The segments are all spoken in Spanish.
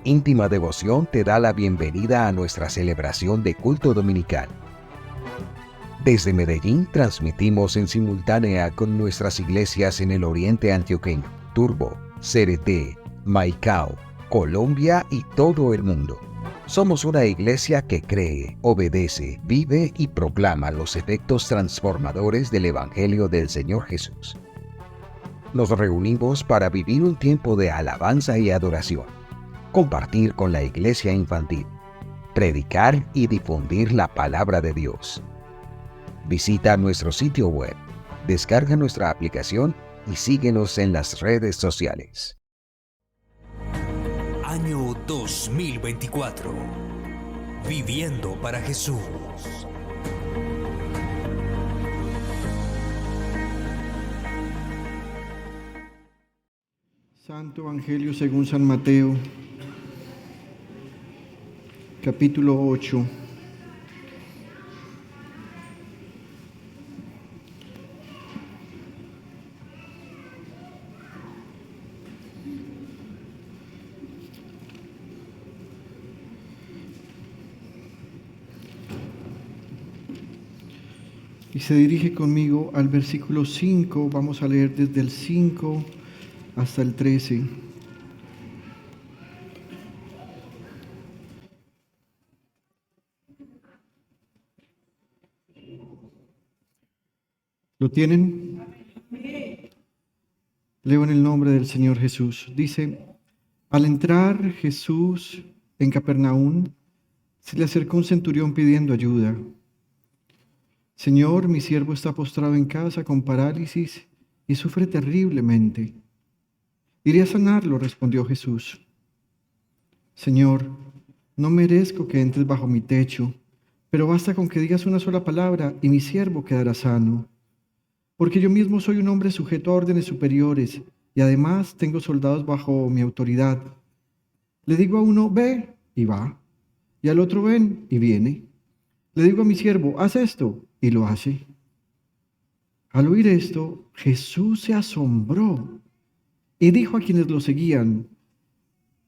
Íntima Devoción te da la bienvenida a nuestra celebración de culto dominical. Desde Medellín transmitimos en simultánea con nuestras iglesias en el oriente antioqueño, Turbo, Cereté, Maicao, Colombia y todo el mundo. Somos una iglesia que cree, obedece, vive y proclama los efectos transformadores del Evangelio del Señor Jesús. Nos reunimos para vivir un tiempo de alabanza y adoración, compartir con la iglesia infantil, predicar y difundir la palabra de Dios. Visita nuestro sitio web, descarga nuestra aplicación y síguenos en las redes sociales. Año 2024. Viviendo para Jesús. Santo Evangelio según San Mateo, capítulo 8. Y se dirige conmigo al versículo 5, vamos a leer desde el 5 hasta el 13. ¿Lo tienen? Leo en el nombre del Señor Jesús. Dice: al entrar Jesús en Capernaum, se le acercó un centurión pidiendo ayuda. Señor, mi siervo está postrado en casa con parálisis y sufre terriblemente. Iré a sanarlo, respondió Jesús. Señor, no merezco que entres bajo mi techo, pero basta con que digas una sola palabra y mi siervo quedará sano. Porque yo mismo soy un hombre sujeto a órdenes superiores y además tengo soldados bajo mi autoridad. Le digo a uno, ve, y va, y al otro, ven, y viene. Le digo a mi siervo, haz esto, y lo hace. Al oír esto, Jesús se asombró y dijo a quienes lo seguían: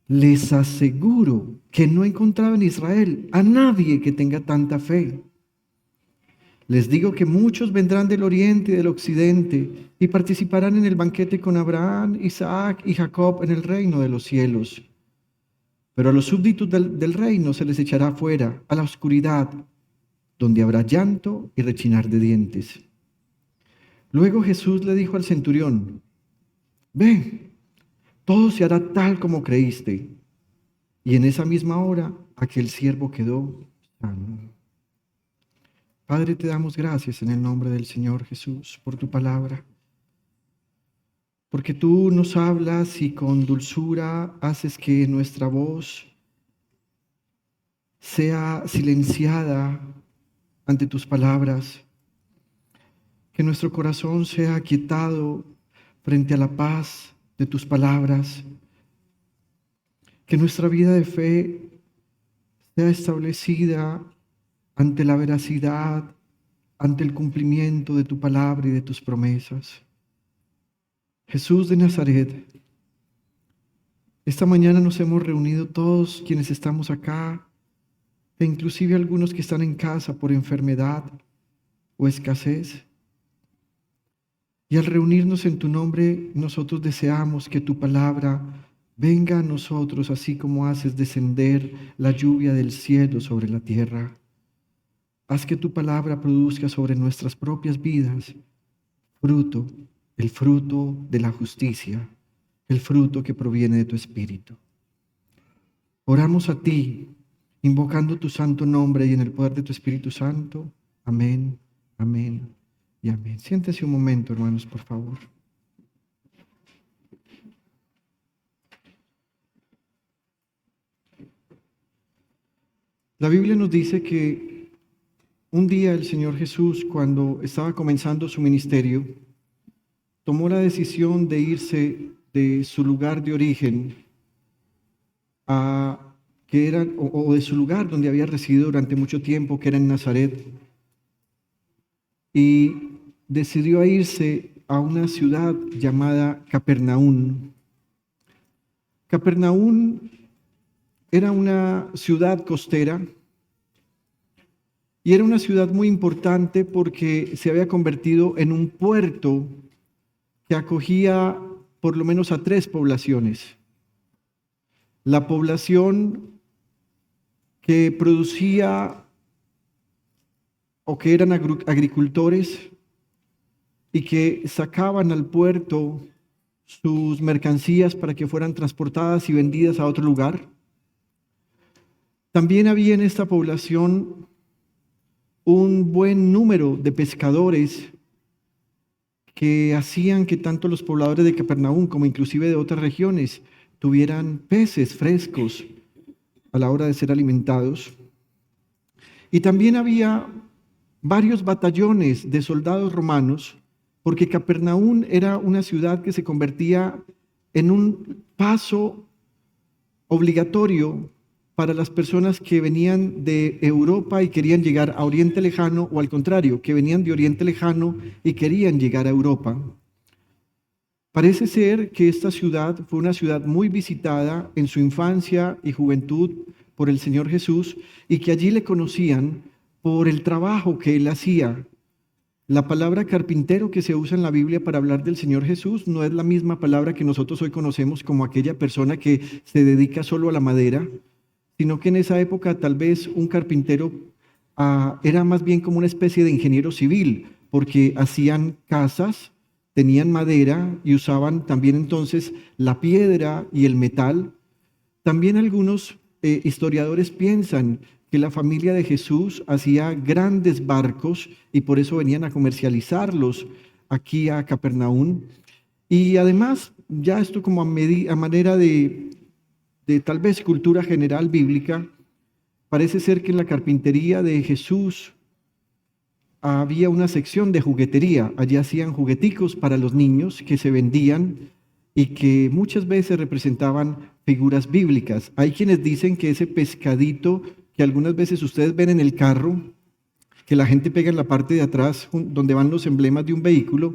les aseguro que no he encontrado en Israel a nadie que tenga tanta fe. Les digo que muchos vendrán del oriente y del occidente y participarán en el banquete con Abraham, Isaac y Jacob en el reino de los cielos. Pero a los súbditos del reino se les echará fuera, a la oscuridad, donde habrá llanto y rechinar de dientes. Luego Jesús le dijo al centurión: ve, todo se hará tal como creíste. Y en esa misma hora aquel siervo quedó sano. Padre, te damos gracias en el nombre del Señor Jesús por tu palabra, porque tú nos hablas y con dulzura haces que nuestra voz sea silenciada ante tus palabras, que nuestro corazón sea aquietado frente a la paz de tus palabras, que nuestra vida de fe sea establecida ante la veracidad, ante el cumplimiento de tu palabra y de tus promesas. Jesús de Nazaret, esta mañana nos hemos reunido todos quienes estamos acá, e inclusive algunos que están en casa por enfermedad o escasez. Y al reunirnos en tu nombre, nosotros deseamos que tu palabra venga a nosotros, así como haces descender la lluvia del cielo sobre la tierra. Haz que tu palabra produzca sobre nuestras propias vidas fruto, el fruto de la justicia, el fruto que proviene de tu Espíritu. Oramos a ti, invocando tu santo nombre y en el poder de tu Espíritu Santo. Amén, amén y amén. Siéntese un momento, hermanos, por favor. La Biblia nos dice que un día el Señor Jesús, cuando estaba comenzando su ministerio, tomó la decisión de irse de su lugar de origen o de su lugar donde había residido durante mucho tiempo, que era en Nazaret, y decidió irse a una ciudad llamada Capernaum. Capernaum era una ciudad costera y era una ciudad muy importante porque se había convertido en un puerto que acogía por lo menos a 3 poblaciones. La población que producía o que eran agricultores y que sacaban al puerto sus mercancías para que fueran transportadas y vendidas a otro lugar. También había en esta población un buen número de pescadores que hacían que tanto los pobladores de Capernaum como inclusive de otras regiones tuvieran peces frescos a la hora de ser alimentados. Y también había varios batallones de soldados romanos, porque Capernaum era una ciudad que se convertía en un paso obligatorio para las personas que venían de Europa y querían llegar a Oriente Lejano, o al contrario, que venían de Oriente Lejano y querían llegar a Europa. Parece ser que esta ciudad fue una ciudad muy visitada en su infancia y juventud por el Señor Jesús, y que allí le conocían por el trabajo que él hacía. La palabra carpintero que se usa en la Biblia para hablar del Señor Jesús no es la misma palabra que nosotros hoy conocemos como aquella persona que se dedica solo a la madera, sino que en esa época tal vez un carpintero era más bien como una especie de ingeniero civil, porque hacían casas, tenían madera y usaban también entonces la piedra y el metal. También algunos historiadores piensan que la familia de Jesús hacía grandes barcos y por eso venían a comercializarlos aquí a Capernaum. Y además, ya esto como a manera de tal vez cultura general bíblica, parece ser que en la carpintería de Jesús había una sección de juguetería. Allí hacían jugueticos para los niños que se vendían y que muchas veces representaban figuras bíblicas. Hay quienes dicen que ese pescadito que algunas veces ustedes ven en el carro, que la gente pega en la parte de atrás donde van los emblemas de un vehículo,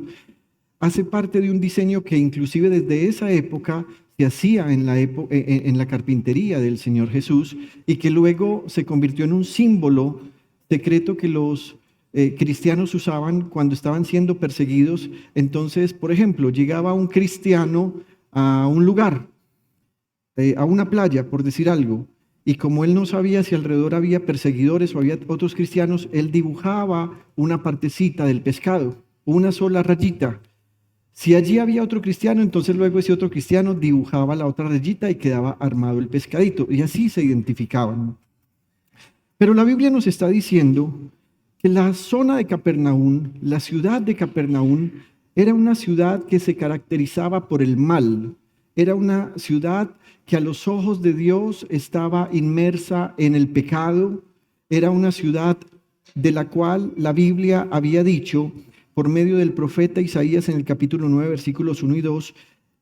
hace parte de un diseño que inclusive desde esa época se hacía en la carpintería del Señor Jesús, y que luego se convirtió en un símbolo secreto que los cristianos usaban cuando estaban siendo perseguidos. Entonces, por ejemplo, llegaba un cristiano a un lugar, a una playa, por decir algo, y como él no sabía si alrededor había perseguidores o había otros cristianos, él dibujaba una partecita del pescado, una sola rayita. Si allí había otro cristiano, entonces luego ese otro cristiano dibujaba la otra rayita y quedaba armado el pescadito, y así se identificaban. Pero la Biblia nos está diciendo que la zona de Capernaum, la ciudad de Capernaum, era una ciudad que se caracterizaba por el mal. Era una ciudad que a los ojos de Dios estaba inmersa en el pecado. Era una ciudad de la cual la Biblia había dicho por medio del profeta Isaías en el capítulo 9, versículos 1 y 2,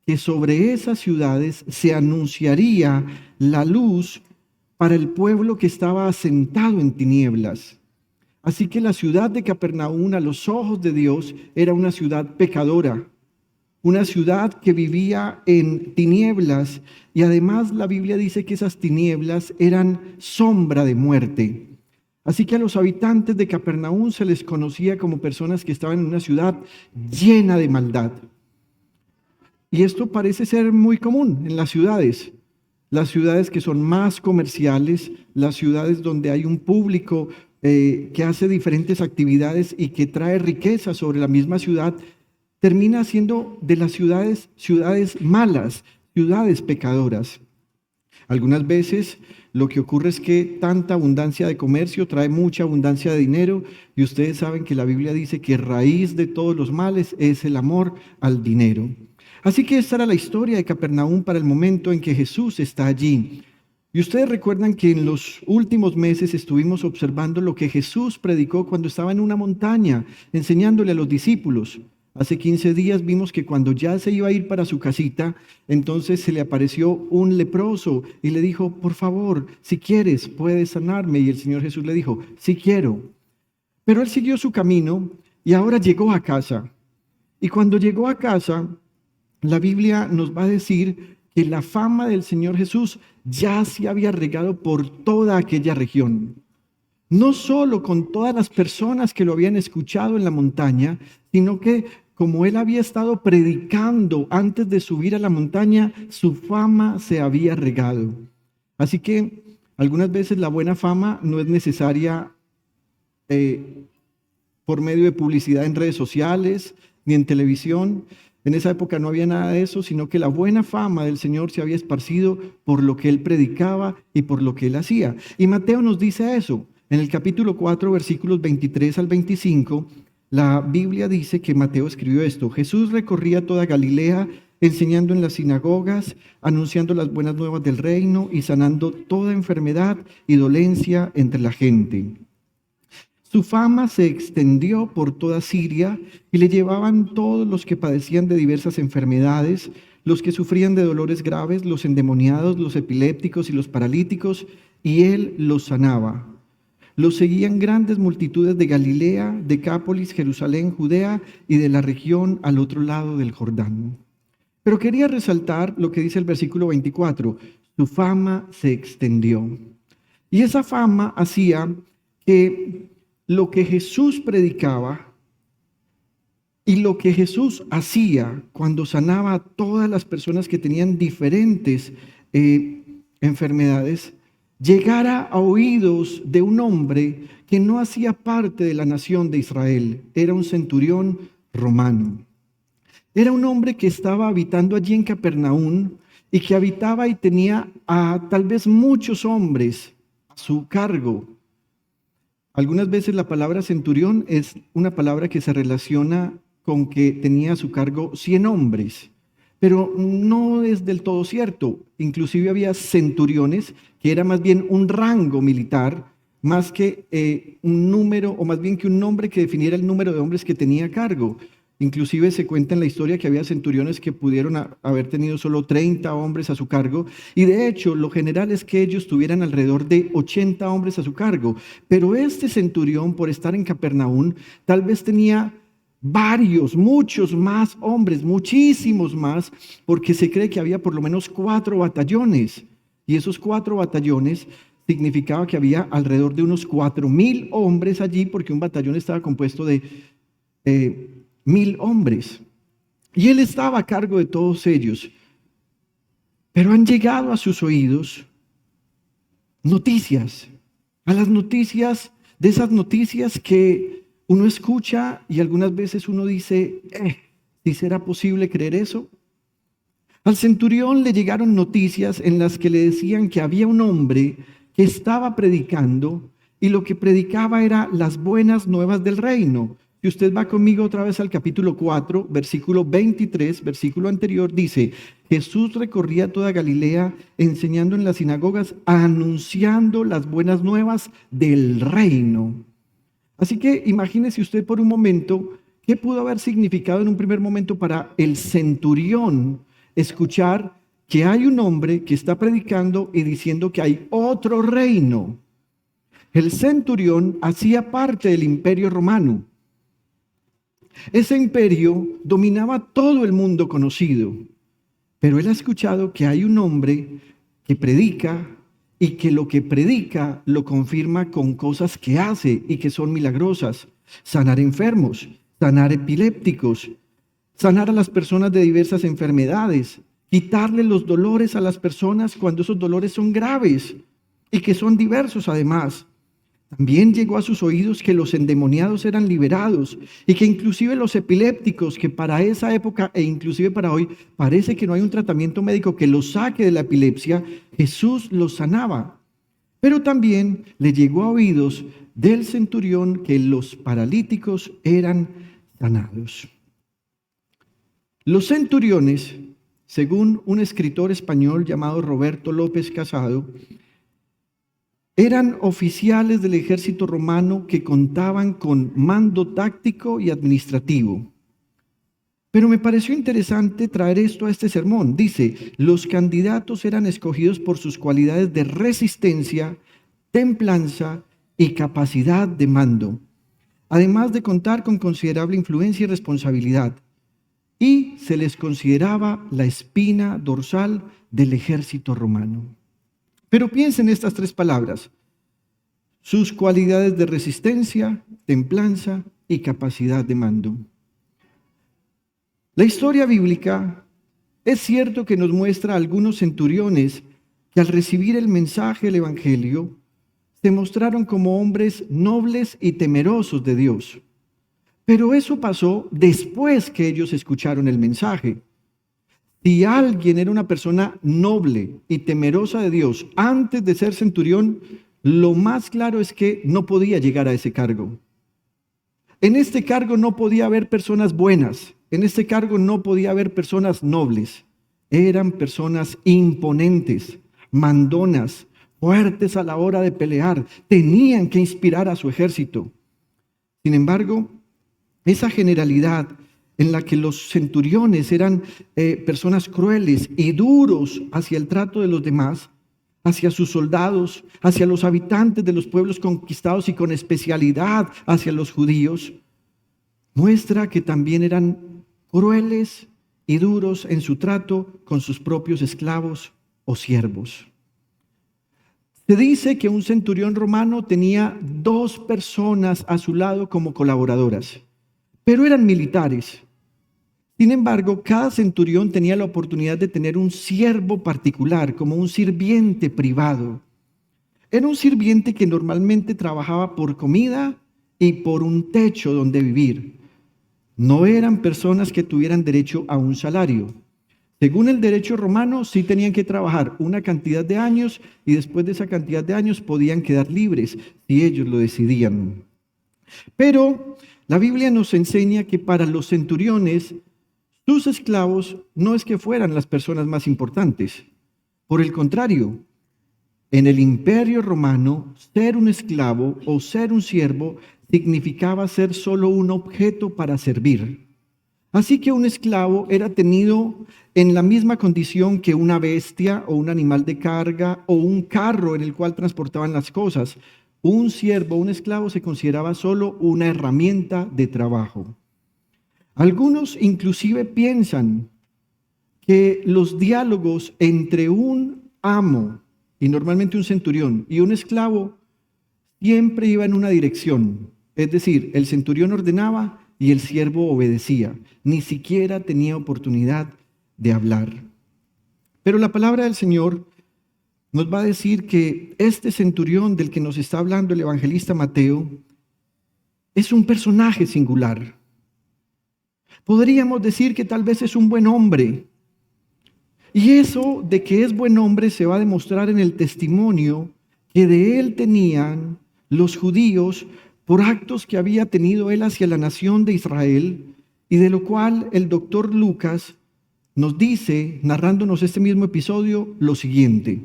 que sobre esas ciudades se anunciaría la luz para el pueblo que estaba asentado en tinieblas. Así que la ciudad de Capernaum, a los ojos de Dios, era una ciudad pecadora, una ciudad que vivía en tinieblas, y además la Biblia dice que esas tinieblas eran sombra de muerte. Así que a los habitantes de Capernaum se les conocía como personas que estaban en una ciudad llena de maldad. Y esto parece ser muy común en las ciudades que son más comerciales, las ciudades donde hay un público que hace diferentes actividades y que trae riqueza sobre la misma ciudad, termina siendo de las ciudades malas, ciudades pecadoras. Algunas veces lo que ocurre es que tanta abundancia de comercio trae mucha abundancia de dinero, y ustedes saben que la Biblia dice que raíz de todos los males es el amor al dinero. Así que esta era la historia de Capernaum para el momento en que Jesús está allí. Y ustedes recuerdan que en los últimos meses estuvimos observando lo que Jesús predicó cuando estaba en una montaña, enseñándole a los discípulos. Hace 15 días vimos que cuando ya se iba a ir para su casita, entonces se le apareció un leproso y le dijo: por favor, si quieres, puedes sanarme. Y el Señor Jesús le dijo: sí quiero. Pero él siguió su camino y ahora llegó a casa. Y cuando llegó a casa, la Biblia nos va a decir que la fama del Señor Jesús ya se había regado por toda aquella región. No solo con todas las personas que lo habían escuchado en la montaña, sino que como él había estado predicando antes de subir a la montaña, su fama se había regado. Así que algunas veces la buena fama no es necesaria por medio de publicidad en redes sociales ni en televisión. En esa época no había nada de eso, sino que la buena fama del Señor se había esparcido por lo que él predicaba y por lo que él hacía. Y Mateo nos dice eso. En el capítulo 4, versículos 23 al 25, la Biblia dice que Mateo escribió esto: Jesús recorría toda Galilea, enseñando en las sinagogas, anunciando las buenas nuevas del reino y sanando toda enfermedad y dolencia entre la gente. Su fama se extendió por toda Siria y le llevaban todos los que padecían de diversas enfermedades, los que sufrían de dolores graves, los endemoniados, los epilépticos y los paralíticos, y él los sanaba. Los seguían grandes multitudes de Galilea, Decápolis, Jerusalén, Judea y de la región al otro lado del Jordán. Pero quería resaltar lo que dice el versículo 24: su fama se extendió. Y esa fama hacía que lo que Jesús predicaba y lo que Jesús hacía cuando sanaba a todas las personas que tenían diferentes enfermedades, llegara a oídos de un hombre que no hacía parte de la nación de Israel. Era un centurión romano. Era un hombre que estaba habitando allí en Capernaum y que habitaba y tenía a tal vez muchos hombres a su cargo. Algunas veces la palabra centurión es una palabra que se relaciona con que tenía a su cargo 100 hombres, pero no es del todo cierto. Inclusive había centuriones, que era más bien un rango militar, más que un número, o más bien que un nombre que definiera el número de hombres que tenía a cargo. Inclusive se cuenta en la historia que había centuriones que pudieron haber tenido solo 30 hombres a su cargo, y de hecho lo general es que ellos tuvieran alrededor de 80 hombres a su cargo. Pero este centurión, por estar en Capernaum, tal vez tenía muchos más hombres, muchísimos más, porque se cree que había por lo menos 4 batallones, y esos 4 batallones significaba que había alrededor de unos 4,000 hombres allí, porque un batallón estaba compuesto de 1,000 hombres, y él estaba a cargo de todos ellos. Pero han llegado a sus oídos noticias, a las noticias, de esas noticias que uno escucha y algunas veces uno dice, ¿si será posible creer eso? Al centurión le llegaron noticias en las que le decían que había un hombre que estaba predicando, y lo que predicaba era las buenas nuevas del reino. Si usted va conmigo otra vez al capítulo 4, versículo 23, versículo anterior, dice: Jesús recorría toda Galilea, enseñando en las sinagogas, anunciando las buenas nuevas del reino. Así que imagínese usted por un momento qué pudo haber significado en un primer momento para el centurión escuchar que hay un hombre que está predicando y diciendo que hay otro reino. El centurión hacía parte del imperio romano. Ese imperio dominaba todo el mundo conocido, pero él ha escuchado que hay un hombre que predica, y que lo que predica lo confirma con cosas que hace y que son milagrosas: sanar enfermos, sanar epilépticos, sanar a las personas de diversas enfermedades, quitarle los dolores a las personas cuando esos dolores son graves y que son diversos además. También llegó a sus oídos que los endemoniados eran liberados y que inclusive los epilépticos, que para esa época e inclusive para hoy parece que no hay un tratamiento médico que los saque de la epilepsia, Jesús los sanaba. Pero también le llegó a oídos del centurión que los paralíticos eran sanados. Los centuriones, según un escritor español llamado Roberto López Casado, eran oficiales del ejército romano que contaban con mando táctico y administrativo. Pero me pareció interesante traer esto a este sermón. Dice: los candidatos eran escogidos por sus cualidades de resistencia, templanza y capacidad de mando, además de contar con considerable influencia y responsabilidad. y se les consideraba la espina dorsal del ejército romano. Pero piensen en estas tres palabras: sus cualidades de resistencia, templanza y capacidad de mando. La historia bíblica es cierto que nos muestra a algunos centuriones que al recibir el mensaje del Evangelio se mostraron como hombres nobles y temerosos de Dios. Pero eso pasó después que ellos escucharon el mensaje. Si alguien era una persona noble y temerosa de Dios antes de ser centurión, lo más claro es que no podía llegar a ese cargo. En este cargo no podía haber personas buenas, en este cargo no podía haber personas nobles. Eran personas imponentes, mandonas, fuertes a la hora de pelear, tenían que inspirar a su ejército. Sin embargo, esa generalidad en la que los centuriones eran personas crueles y duros hacia el trato de los demás, hacia sus soldados, hacia los habitantes de los pueblos conquistados y con especialidad hacia los judíos, muestra que también eran crueles y duros en su trato con sus propios esclavos o siervos. Se dice que un centurión romano tenía 2 personas a su lado como colaboradoras, pero eran militares. Sin embargo, cada centurión tenía la oportunidad de tener un siervo particular, como un sirviente privado. Era un sirviente que normalmente trabajaba por comida y por un techo donde vivir. No eran personas que tuvieran derecho a un salario. Según el derecho romano, sí tenían que trabajar una cantidad de años y después de esa cantidad de años podían quedar libres si ellos lo decidían. Pero la Biblia nos enseña que para los centuriones, sus esclavos no es que fueran las personas más importantes. Por el contrario, en el Imperio Romano, ser un esclavo o ser un siervo significaba ser solo un objeto para servir. Así que un esclavo era tenido en la misma condición que una bestia o un animal de carga o un carro en el cual transportaban las cosas. Un siervo, un esclavo se consideraba solo una herramienta de trabajo. Algunos inclusive piensan que los diálogos entre un amo, y normalmente un centurión, y un esclavo, siempre iban en una dirección. Es decir, el centurión ordenaba y el siervo obedecía. Ni siquiera tenía oportunidad de hablar. Pero la palabra del Señor nos va a decir que este centurión del que nos está hablando el evangelista Mateo es un personaje singular. Podríamos decir que tal vez es un buen hombre. Y eso de que es buen hombre se va a demostrar en el testimonio que de él tenían los judíos por actos que había tenido él hacia la nación de Israel, y de lo cual el doctor Lucas nos dice, narrándonos este mismo episodio, lo siguiente.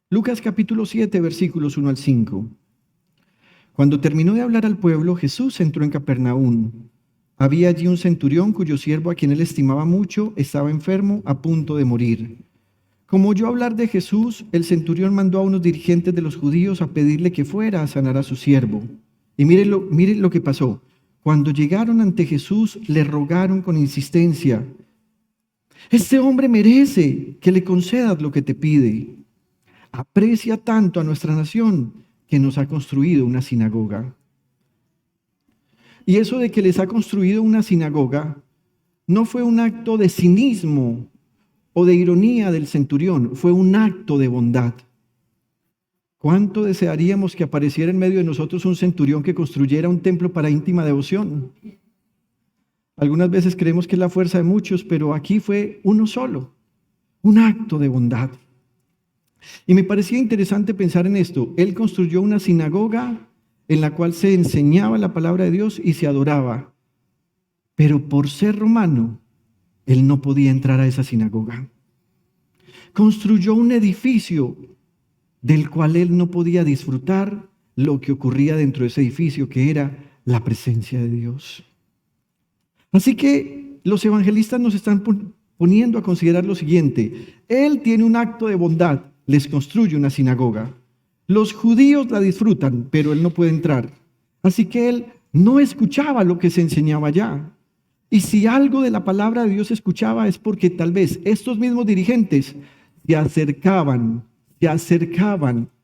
Lucas capítulo 7, versículos 1 al 5. Cuando terminó de hablar al pueblo, Jesús entró en Capernaum. Había allí un centurión cuyo siervo, a quien él estimaba mucho, estaba enfermo, a punto de morir. Como oyó hablar de Jesús, el centurión mandó a unos dirigentes de los judíos a pedirle que fuera a sanar a su siervo. Y miren lo que pasó. Cuando llegaron ante Jesús, le rogaron con insistencia: este hombre merece que le concedas lo que te pide. Aprecia tanto a nuestra nación que nos ha construido una sinagoga. Y eso de que les ha construido una sinagoga no fue un acto de cinismo o de ironía del centurión, fue un acto de bondad. ¿Cuánto desearíamos que apareciera en medio de nosotros un centurión que construyera un templo para íntima devoción? Algunas veces creemos que es la fuerza de muchos, pero aquí fue uno solo, un acto de bondad. Y me parecía interesante pensar en esto. Él construyó una sinagoga en la cual se enseñaba la palabra de Dios y se adoraba. Pero por ser romano, él no podía entrar a esa sinagoga. Construyó un edificio del cual él no podía disfrutar lo que ocurría dentro de ese edificio, que era la presencia de Dios. Así que los evangelistas nos están poniendo a considerar lo siguiente. Él tiene un acto de bondad, les construye una sinagoga. Los judíos la disfrutan, pero él no puede entrar. Así que él no escuchaba lo que se enseñaba allá. Y si algo de la palabra de Dios escuchaba es porque tal vez estos mismos dirigentes se acercaban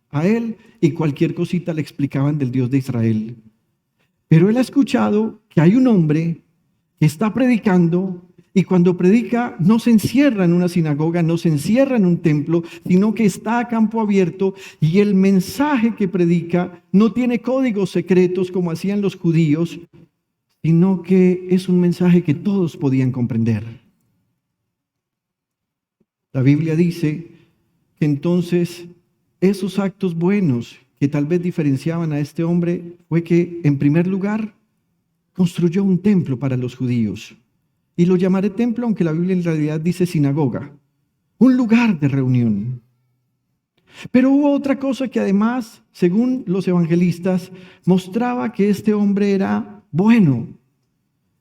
a él y cualquier cosita le explicaban del Dios de Israel. Pero él ha escuchado que hay un hombre que está predicando y cuando predica no se encierra en una sinagoga, no se encierra en un templo, sino que está a campo abierto y el mensaje que predica no tiene códigos secretos como hacían los judíos, sino que es un mensaje que todos podían comprender. La Biblia dice que entonces esos actos buenos que tal vez diferenciaban a este hombre fue que, en primer lugar, construyó un templo para los judíos. Y lo llamaré templo, aunque la Biblia en realidad dice sinagoga, un lugar de reunión. Pero hubo otra cosa que además, según los evangelistas, mostraba que este hombre era bueno.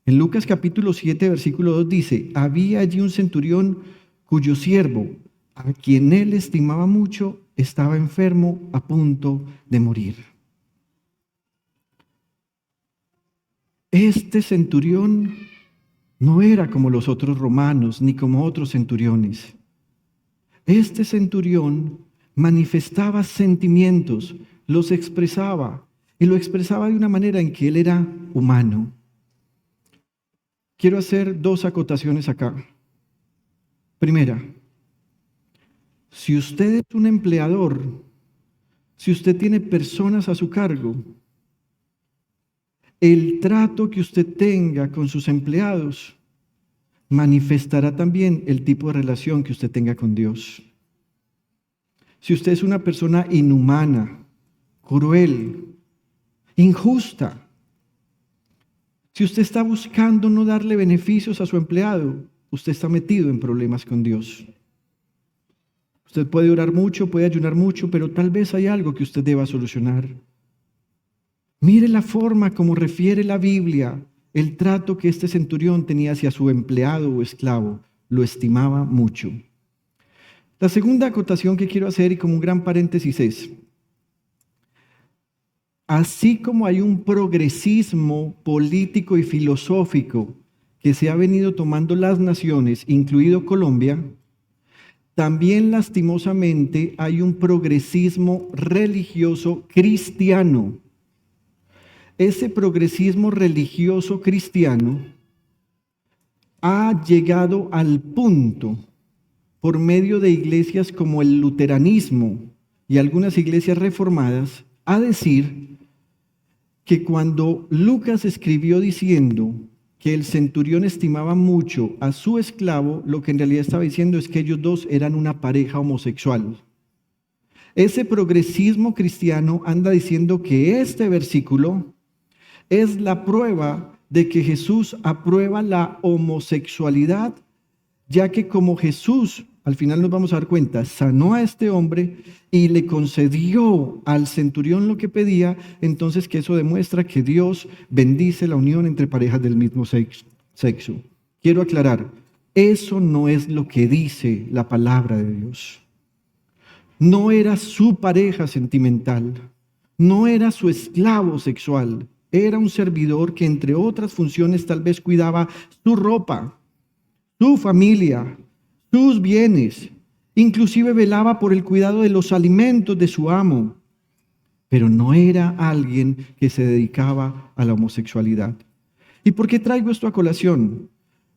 En Lucas capítulo 7, versículo 2 dice, había allí un centurión cuyo siervo, a quien él estimaba mucho, estaba enfermo a punto de morir. Este centurión no era como los otros romanos ni como otros centuriones. Este centurión manifestaba sentimientos, los expresaba y lo expresaba de una manera en que él era humano. Quiero hacer dos acotaciones acá. Primera, si usted es un empleador, si usted tiene personas a su cargo, el trato que usted tenga con sus empleados manifestará también el tipo de relación que usted tenga con Dios. Si usted es una persona inhumana, cruel, injusta, si usted está buscando no darle beneficios a su empleado, usted está metido en problemas con Dios. Usted puede orar mucho, puede ayunar mucho, pero tal vez hay algo que usted deba solucionar. Mire la forma como refiere la Biblia el trato que este centurión tenía hacia su empleado o esclavo. Lo estimaba mucho. La segunda acotación que quiero hacer y como un gran paréntesis es, así como hay un progresismo político y filosófico que se ha venido tomando las naciones, incluido Colombia, también lastimosamente hay un progresismo religioso cristiano. Ese progresismo religioso cristiano ha llegado al punto, por medio de iglesias como el luteranismo y algunas iglesias reformadas, a decir que cuando Lucas escribió diciendo que el centurión estimaba mucho a su esclavo, lo que en realidad estaba diciendo es que ellos dos eran una pareja homosexual. Ese progresismo cristiano anda diciendo que este versículo es la prueba de que Jesús aprueba la homosexualidad, ya que como Jesús, al final nos vamos a dar cuenta, sanó a este hombre y le concedió al centurión lo que pedía, entonces que eso demuestra que Dios bendice la unión entre parejas del mismo sexo. Quiero aclarar, eso no es lo que dice la palabra de Dios. No era su pareja sentimental, no era su esclavo sexual. Era un servidor que, entre otras funciones, tal vez cuidaba su ropa, su familia, sus bienes, inclusive velaba por el cuidado de los alimentos de su amo, pero no era alguien que se dedicaba a la homosexualidad. ¿Y por qué traigo esto a colación?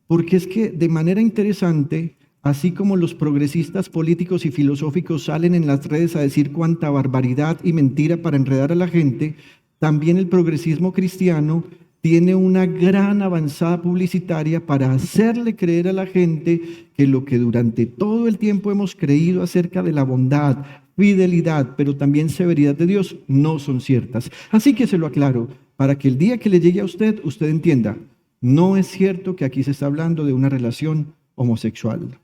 Porque es que de manera interesante, así como los progresistas políticos y filosóficos salen en las redes a decir cuánta barbaridad y mentira para enredar a la gente, también el progresismo cristiano tiene una gran avanzada publicitaria para hacerle creer a la gente que lo que durante todo el tiempo hemos creído acerca de la bondad, fidelidad, pero también severidad de Dios, no son ciertas. Así que se lo aclaro, para que el día que le llegue a usted, usted entienda, no es cierto que aquí se está hablando de una relación homosexual.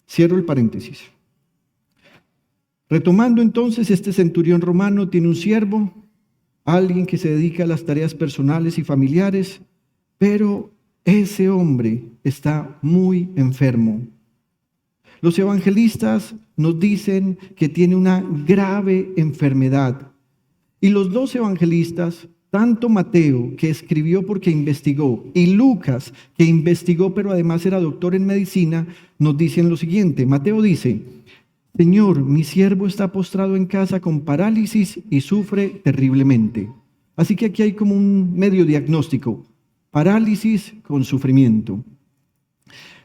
Cierro el paréntesis. Retomando entonces, este centurión romano tiene un siervo, alguien que se dedica a las tareas personales y familiares, pero ese hombre está muy enfermo. Los evangelistas nos dicen que tiene una grave enfermedad. Y los dos evangelistas tanto Mateo, que escribió porque investigó, y Lucas, que investigó pero además era doctor en medicina, nos dicen lo siguiente. Mateo dice: Señor, mi siervo está postrado en casa con parálisis y sufre terriblemente. Así que aquí hay como un medio diagnóstico: parálisis con sufrimiento.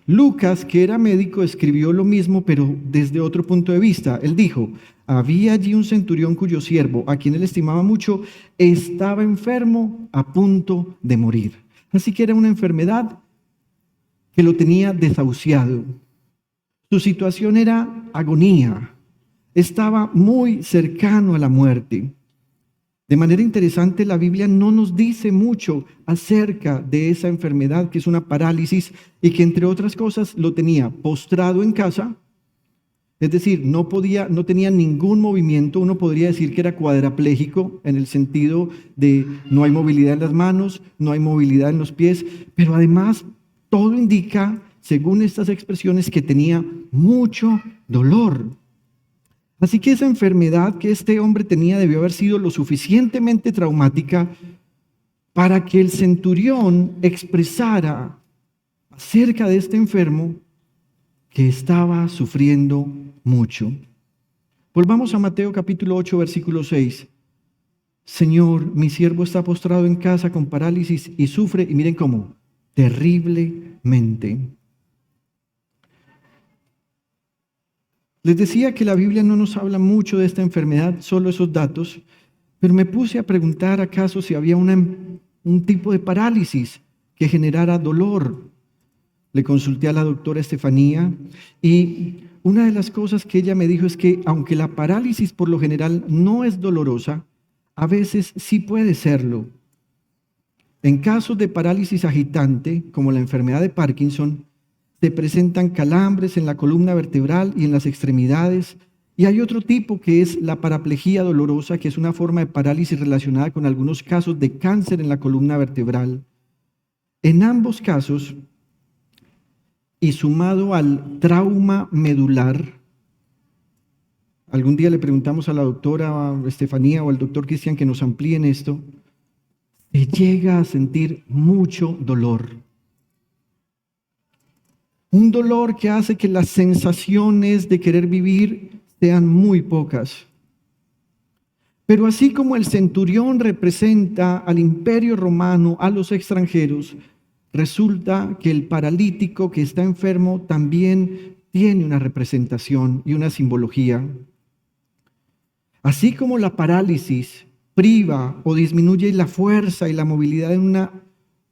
Lucas, que era médico, escribió lo mismo, pero desde otro punto de vista. Él dijo: había allí un centurión cuyo siervo, a quien él estimaba mucho, estaba enfermo a punto de morir. Así que era una enfermedad que lo tenía desahuciado. Su situación era agonía. Estaba muy cercano a la muerte. De manera interesante, la Biblia no nos dice mucho acerca de esa enfermedad, que es una parálisis, y que entre otras cosas lo tenía postrado en casa. Es decir, no tenía ningún movimiento. Uno podría decir que era cuadraplégico en el sentido de no hay movilidad en las manos, no hay movilidad en los pies, pero además todo indica, según estas expresiones, que tenía mucho dolor. Así que esa enfermedad que este hombre tenía debió haber sido lo suficientemente traumática para que el centurión expresara acerca de este enfermo que estaba sufriendo mucho. Volvamos a Mateo capítulo 8, versículo 6. Señor, mi siervo está postrado en casa con parálisis y sufre, y miren cómo, terriblemente. Les decía que la Biblia no nos habla mucho de esta enfermedad, solo esos datos, pero me puse a preguntar acaso si había un tipo de parálisis que generara dolor. Le consulté a la doctora Estefanía y una de las cosas que ella me dijo es que aunque la parálisis por lo general no es dolorosa, a veces sí puede serlo. En casos de parálisis agitante, como la enfermedad de Parkinson, se presentan calambres en la columna vertebral y en las extremidades. Y hay otro tipo que es la paraplegia dolorosa, que es una forma de parálisis relacionada con algunos casos de cáncer en la columna vertebral. En ambos casos, y sumado al trauma medular, algún día le preguntamos a la doctora Estefanía o al doctor Cristian que nos amplíen esto, se llega a sentir mucho dolor. Un dolor que hace que las sensaciones de querer vivir sean muy pocas. Pero así como el centurión representa al imperio romano, a los extranjeros, resulta que el paralítico que está enfermo también tiene una representación y una simbología. Así como la parálisis priva o disminuye la fuerza y la movilidad en una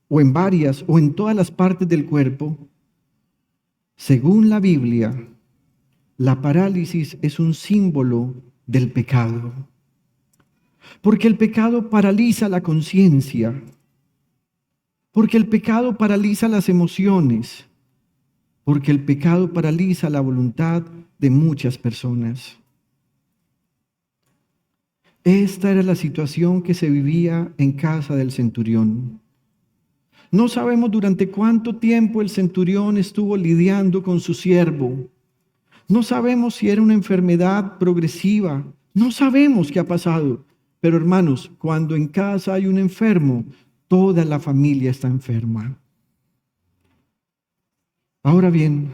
o en varias o en todas las partes del cuerpo, según la Biblia, la parálisis es un símbolo del pecado. Porque el pecado paraliza la conciencia. Porque el pecado paraliza las emociones. Porque el pecado paraliza la voluntad de muchas personas. Esta era la situación que se vivía en casa del centurión. No sabemos durante cuánto tiempo el centurión estuvo lidiando con su siervo. No sabemos si era una enfermedad progresiva. No sabemos qué ha pasado. Pero hermanos, cuando en casa hay un enfermo, toda la familia está enferma. Ahora bien,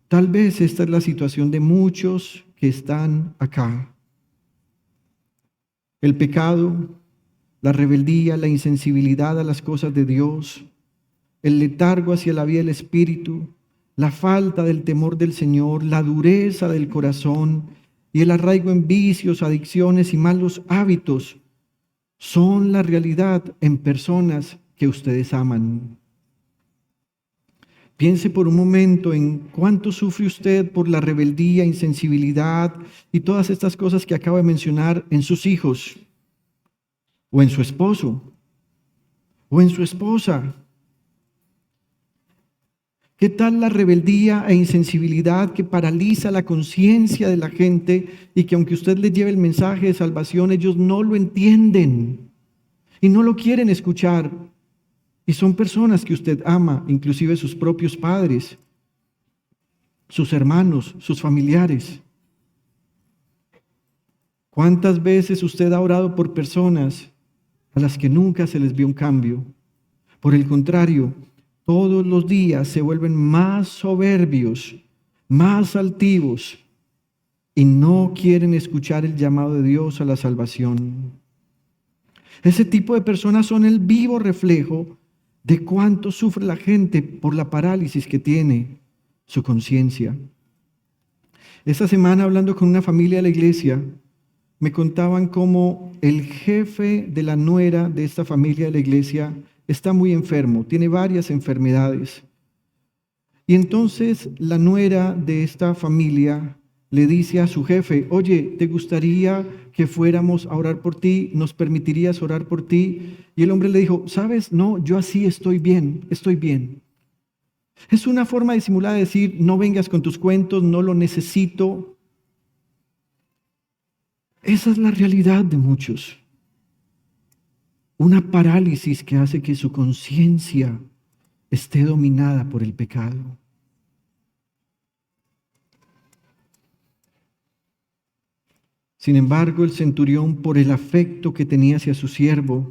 tal vez esta es la situación de muchos que están acá. El pecado, la rebeldía, la insensibilidad a las cosas de Dios, el letargo hacia la vida del Espíritu, la falta del temor del Señor, la dureza del corazón y el arraigo en vicios, adicciones y malos hábitos son la realidad en personas que ustedes aman. Piense por un momento en cuánto sufre usted por la rebeldía, insensibilidad y todas estas cosas que acabo de mencionar en sus hijos, o en su esposo, o en su esposa. ¿Qué tal la rebeldía e insensibilidad que paraliza la conciencia de la gente y que aunque usted les lleve el mensaje de salvación, ellos no lo entienden y no lo quieren escuchar? Y son personas que usted ama, inclusive sus propios padres, sus hermanos, sus familiares. ¿Cuántas veces usted ha orado por personas a las que nunca se les vio un cambio. Por el contrario, todos los días se vuelven más soberbios, más altivos y no quieren escuchar el llamado de Dios a la salvación. Ese tipo de personas son el vivo reflejo de cuánto sufre la gente por la parálisis que tiene su conciencia. Esta semana, hablando con una familia de la iglesia, me contaban cómo el jefe de la nuera de esta familia de la iglesia está muy enfermo, tiene varias enfermedades. Y entonces la nuera de esta familia le dice a su jefe: oye, ¿te gustaría que fuéramos a orar por ti? ¿Nos permitirías orar por ti? Y el hombre le dijo: ¿sabes? No, yo así estoy bien, estoy bien. Es una forma disimulada de decir: no vengas con tus cuentos, no lo necesito. Esa es la realidad de muchos. Una parálisis que hace que su conciencia esté dominada por el pecado. Sin embargo, el centurión, por el afecto que tenía hacia su siervo,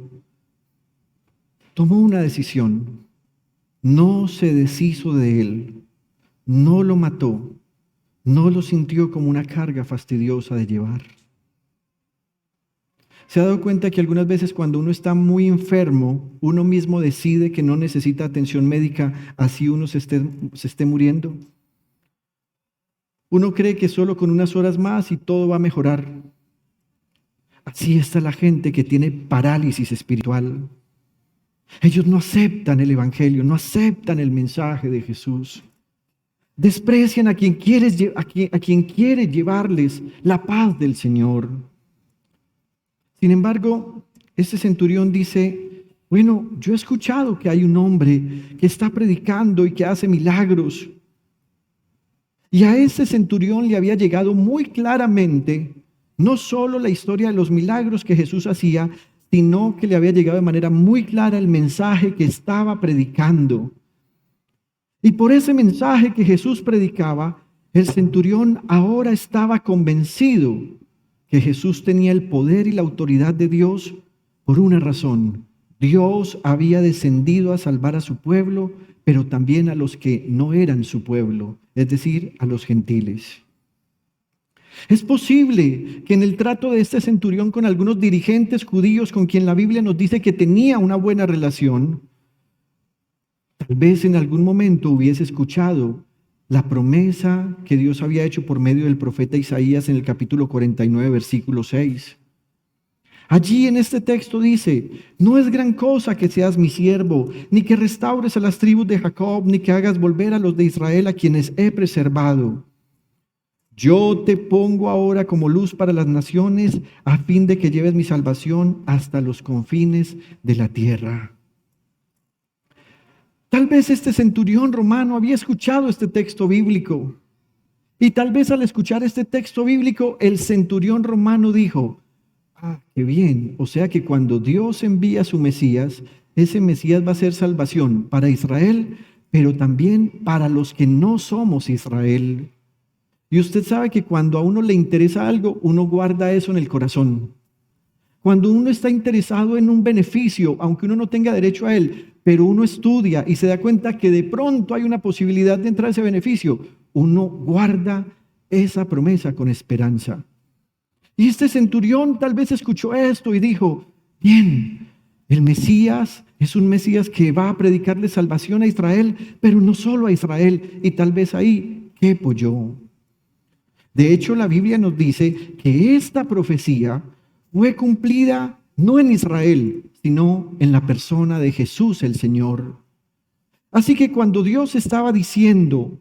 tomó una decisión. No se deshizo de él, no lo mató, no lo sintió como una carga fastidiosa de llevar. ¿Se ha dado cuenta que algunas veces cuando uno está muy enfermo, uno mismo decide que no necesita atención médica, así uno se esté muriendo? Uno cree que solo con unas horas más y todo va a mejorar. Así está la gente que tiene parálisis espiritual. Ellos no aceptan el evangelio, no aceptan el mensaje de Jesús. Desprecian a quien quiere llevarles la paz del Señor. Sin embargo, este centurión dice: bueno, yo he escuchado que hay un hombre que está predicando y que hace milagros. Y a ese centurión le había llegado muy claramente no solo la historia de los milagros que Jesús hacía, sino que le había llegado de manera muy clara el mensaje que estaba predicando. Y por ese mensaje que Jesús predicaba, el centurión ahora estaba convencido que Jesús tenía el poder y la autoridad de Dios por una razón. Dios había descendido a salvar a su pueblo, pero también a los que no eran su pueblo, es decir, a los gentiles. Es posible que en el trato de este centurión con algunos dirigentes judíos con quien la Biblia nos dice que tenía una buena relación, tal vez en algún momento hubiese escuchado la promesa que Dios había hecho por medio del profeta Isaías en el capítulo 49, versículo 6. Allí en este texto dice: no es gran cosa que seas mi siervo, ni que restaures a las tribus de Jacob, ni que hagas volver a los de Israel a quienes he preservado. Yo te pongo ahora como luz para las naciones, a fin de que lleves mi salvación hasta los confines de la tierra. Tal vez este centurión romano había escuchado este texto bíblico. Y tal vez al escuchar este texto bíblico, el centurión romano dijo: ah, qué bien. O sea que cuando Dios envía a su Mesías, ese Mesías va a ser salvación para Israel, pero también para los que no somos Israel. Y usted sabe que cuando a uno le interesa algo, uno guarda eso en el corazón. Cuando uno está interesado en un beneficio, aunque uno no tenga derecho a él, pero uno estudia y se da cuenta que de pronto hay una posibilidad de entrar a ese beneficio, uno guarda esa promesa con esperanza. Y este centurión tal vez escuchó esto y dijo: bien, el Mesías es un Mesías que va a predicarle salvación a Israel, pero no solo a Israel, y tal vez ahí quepo yo. De hecho, la Biblia nos dice que esta profecía fue cumplida no en Israel, sino en la persona de Jesús el Señor. Así que cuando Dios estaba diciendo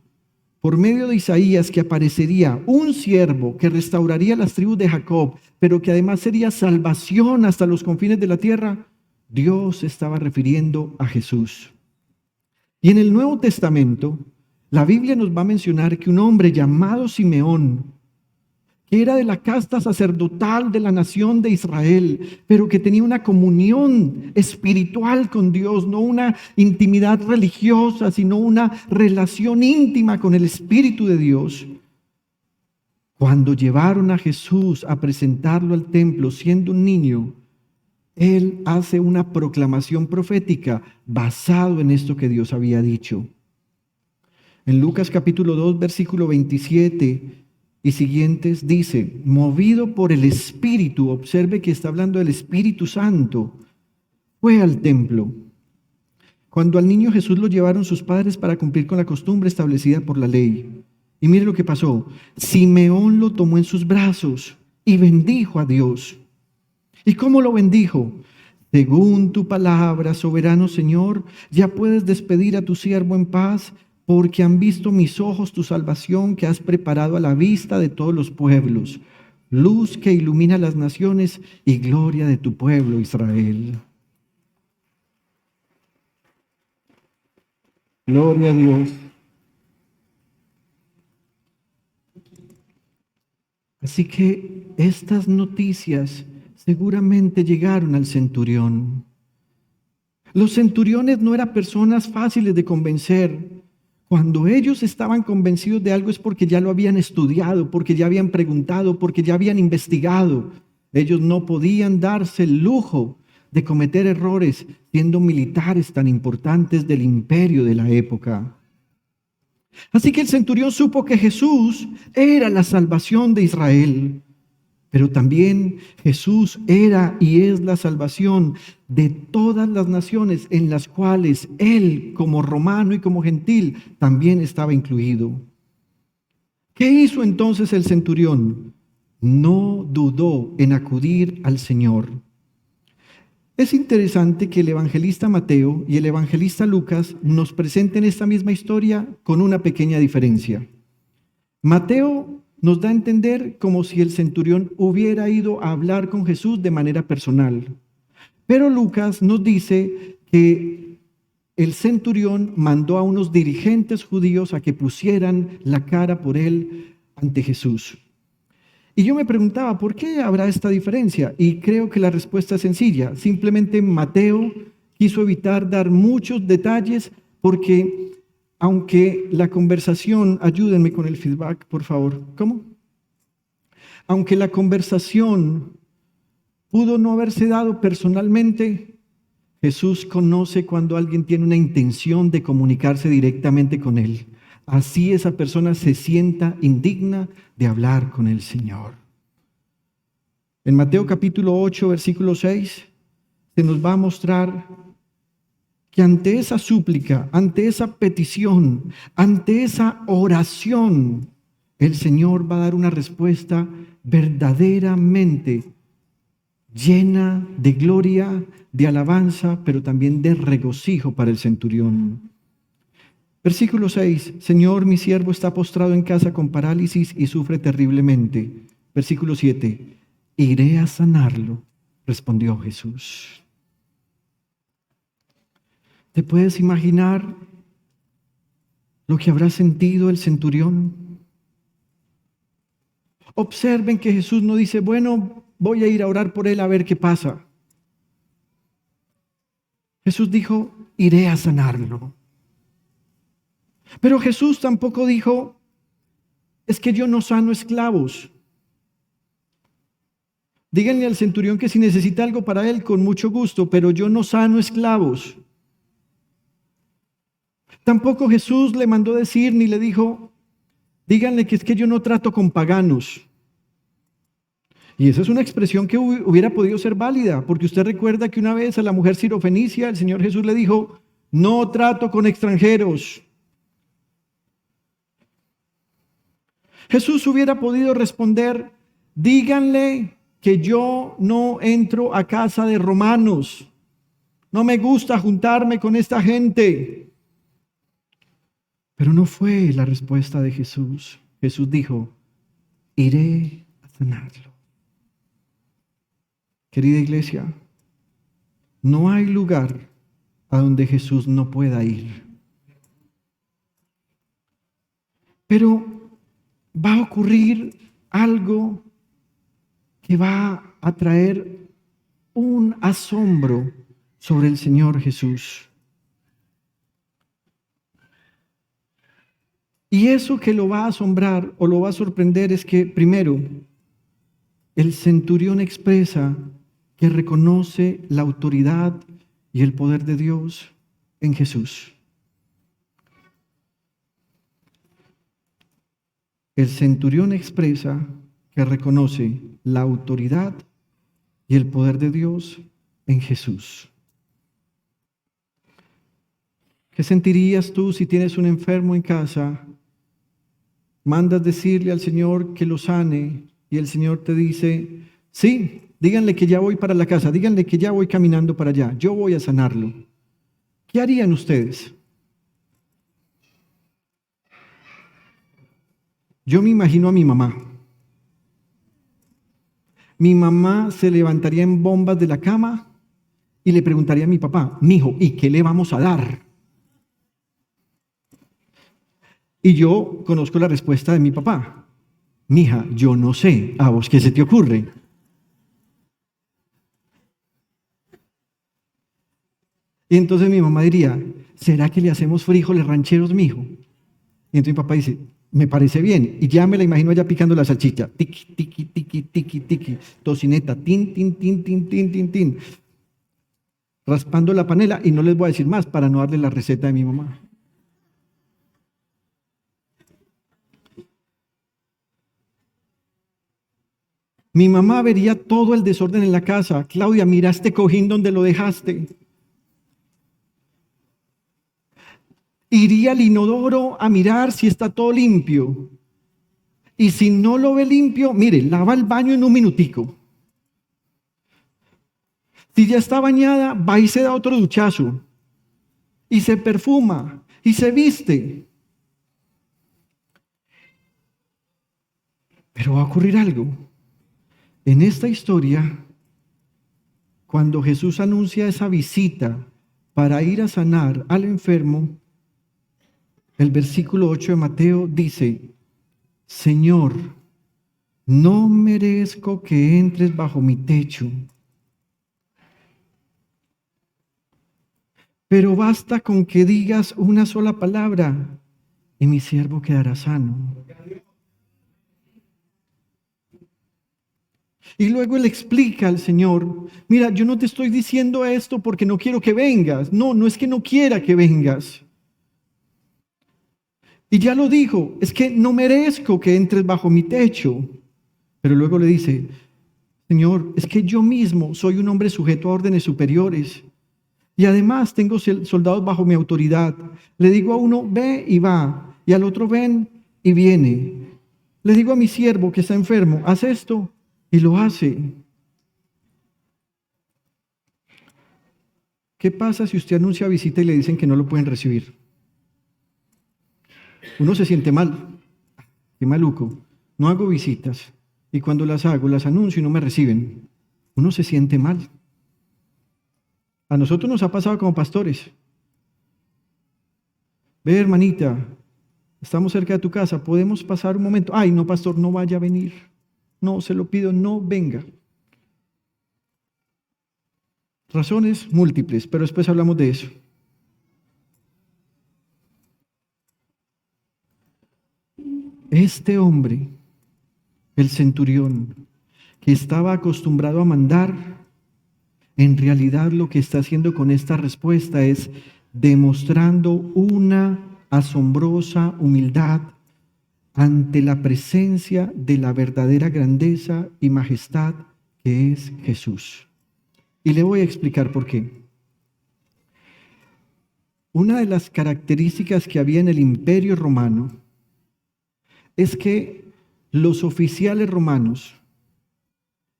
por medio de Isaías que aparecería un siervo que restauraría las tribus de Jacob, pero que además sería salvación hasta los confines de la tierra, Dios se estaba refiriendo a Jesús. Y en el Nuevo Testamento, la Biblia nos va a mencionar que un hombre llamado Simeón, que era de la casta sacerdotal de la nación de Israel, pero que tenía una comunión espiritual con Dios, no una intimidad religiosa, sino una relación íntima con el Espíritu de Dios. Cuando llevaron a Jesús a presentarlo al templo siendo un niño, él hace una proclamación profética basado en esto que Dios había dicho. En Lucas capítulo 2, versículo 27 y siguientes dice, movido por el Espíritu, observe que está hablando del Espíritu Santo, fue al templo. Cuando al niño Jesús lo llevaron sus padres para cumplir con la costumbre establecida por la ley. Y mire lo que pasó. Simeón lo tomó en sus brazos y bendijo a Dios. ¿Y cómo lo bendijo? Según tu palabra, soberano Señor, ya puedes despedir a tu siervo en paz, porque han visto mis ojos tu salvación que has preparado a la vista de todos los pueblos, luz que ilumina las naciones y gloria de tu pueblo Israel. Gloria a Dios. Así que estas noticias seguramente llegaron al centurión. Los centuriones no eran personas fáciles de convencer. Cuando ellos estaban convencidos de algo es porque ya lo habían estudiado, porque ya habían preguntado, porque ya habían investigado. Ellos no podían darse el lujo de cometer errores siendo militares tan importantes del imperio de la época. Así que el centurión supo que Jesús era la salvación de Israel, pero también Jesús era y es la salvación de todas las naciones en las cuales él, como romano y como gentil, también estaba incluido. ¿Qué hizo entonces el centurión? No dudó en acudir al Señor. Es interesante que el evangelista Mateo y el evangelista Lucas nos presenten esta misma historia con una pequeña diferencia. Mateo nos da a entender como si el centurión hubiera ido a hablar con Jesús de manera personal. Pero Lucas nos dice que el centurión mandó a unos dirigentes judíos a que pusieran la cara por él ante Jesús. Y yo me preguntaba, ¿por qué habrá esta diferencia? Y creo que la respuesta es sencilla. Simplemente Mateo quiso evitar dar muchos detalles porque aunque la conversación, ayúdenme con el feedback, por favor. ¿Cómo? Aunque la conversación pudo no haberse dado personalmente, Jesús conoce cuando alguien tiene una intención de comunicarse directamente con él. Así esa persona se sienta indigna de hablar con el Señor. En Mateo capítulo 8, versículo 6, se nos va a mostrar que ante esa súplica, ante esa petición, ante esa oración, el Señor va a dar una respuesta verdaderamente llena de gloria, de alabanza, pero también de regocijo para el centurión. Versículo 6, Señor, mi siervo está postrado en casa con parálisis y sufre terriblemente. Versículo 7, iré a sanarlo, respondió Jesús. ¿Te puedes imaginar lo que habrá sentido el centurión? Observen que Jesús no dice, bueno, voy a ir a orar por él a ver qué pasa. Jesús dijo, iré a sanarlo. Pero Jesús tampoco dijo, es que yo no sano esclavos. Díganle al centurión que si necesita algo para él, con mucho gusto, pero yo no sano esclavos. Tampoco Jesús le mandó decir ni le dijo, díganle que es que yo no trato con paganos. Y esa es una expresión que hubiera podido ser válida, porque usted recuerda que una vez a la mujer sirofenicia, el Señor Jesús le dijo, no trato con extranjeros. Jesús hubiera podido responder, díganle que yo no entro a casa de romanos. No me gusta juntarme con esta gente. Pero no fue la respuesta de Jesús. Jesús dijo, iré a sanarlo. Querida iglesia, no hay lugar a donde Jesús no pueda ir. Pero va a ocurrir algo que va a traer un asombro sobre el Señor Jesús. Y eso que lo va a asombrar o lo va a sorprender es que, primero, el centurión expresa que reconoce la autoridad y el poder de Dios en Jesús. El centurión expresa que reconoce la autoridad y el poder de Dios en Jesús. ¿Qué sentirías tú si tienes un enfermo en casa? Mandas decirle al Señor que lo sane y el Señor te dice, sí, díganle que ya voy para la casa, díganle que ya voy caminando para allá, yo voy a sanarlo. ¿Qué harían ustedes? Yo me imagino a mi mamá. Mi mamá se levantaría en bombas de la cama y le preguntaría a mi papá, mijo, ¿y qué le vamos a dar? Y yo conozco la respuesta de mi papá. Mija, yo no sé, ¿a vos qué se te ocurre? Y entonces mi mamá diría, ¿será que le hacemos frijoles rancheros, mijo? Y entonces mi papá dice, me parece bien. Y ya me la imagino allá picando la salchicha. Tiqui, tiqui, tiqui, tiqui, tiqui. Tocineta, tin, tin, tin, tin, tin, tin, tin. Raspando la panela, y no les voy a decir más para no darle la receta de mi mamá. Mi mamá vería todo el desorden en la casa. Claudia, mira este cojín donde lo dejaste. Iría al inodoro a mirar si está todo limpio. Y si no lo ve limpio, mire, lava el baño en un minutico. Si ya está bañada, va y se da otro duchazo. Y se perfuma. Y se viste. Pero va a ocurrir algo. En esta historia, cuando Jesús anuncia esa visita para ir a sanar al enfermo, el versículo 8 de Mateo dice, Señor, no merezco que entres bajo mi techo, pero basta con que digas una sola palabra y mi siervo quedará sano. Y luego él explica al Señor, mira, yo no te estoy diciendo esto porque no quiero que vengas. No, no es que no quiera que vengas. Y ya lo dijo, es que no merezco que entres bajo mi techo. Pero luego le dice, Señor, es que yo mismo soy un hombre sujeto a órdenes superiores. Y además tengo soldados bajo mi autoridad. Le digo a uno, ve y va. Y al otro, ven y viene. Le digo a mi siervo que está enfermo, haz esto. Y lo hace. ¿Qué pasa si usted anuncia visita y le dicen que no lo pueden recibir? Uno se siente mal. Qué maluco. No hago visitas. Y cuando las hago, las anuncio y no me reciben. Uno se siente mal. A nosotros nos ha pasado como pastores. Ve, hermanita, estamos cerca de tu casa. ¿Podemos pasar un momento? Ay, no, pastor, no vaya a venir. No, se lo pido, no venga. Razones múltiples, pero después hablamos de eso. Este hombre, el centurión, que estaba acostumbrado a mandar, en realidad lo que está haciendo con esta respuesta es demostrando una asombrosa humildad ante la presencia de la verdadera grandeza y majestad que es Jesús. Y le voy a explicar por qué. Una de las características que había en el Imperio Romano es que los oficiales romanos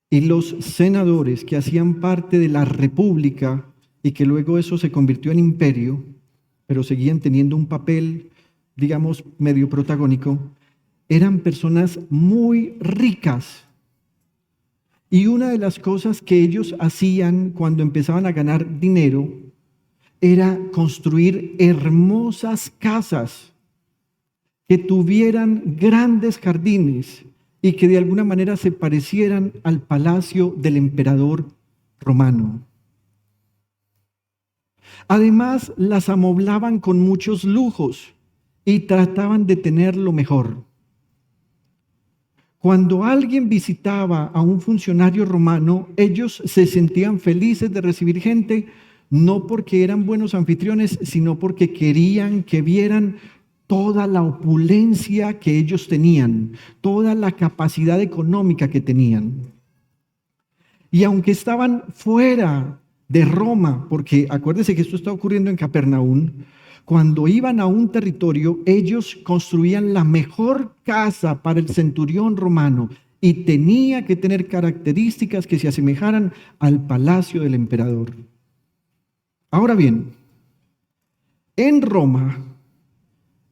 y los senadores que hacían parte de la república y que luego eso se convirtió en imperio, pero seguían teniendo un papel, digamos, medio protagónico, eran personas muy ricas. Y una de las cosas que ellos hacían cuando empezaban a ganar dinero era construir hermosas casas que tuvieran grandes jardines y que de alguna manera se parecieran al palacio del emperador romano. Además, las amoblaban con muchos lujos y trataban de tener lo mejor. Cuando alguien visitaba a un funcionario romano, ellos se sentían felices de recibir gente, no porque eran buenos anfitriones, sino porque querían que vieran toda la opulencia que ellos tenían, toda la capacidad económica que tenían. Y aunque estaban fuera de Roma, porque acuérdense que esto está ocurriendo en Capernaum, cuando iban a un territorio, ellos construían la mejor casa para el centurión romano y tenía que tener características que se asemejaran al palacio del emperador. Ahora bien, en Roma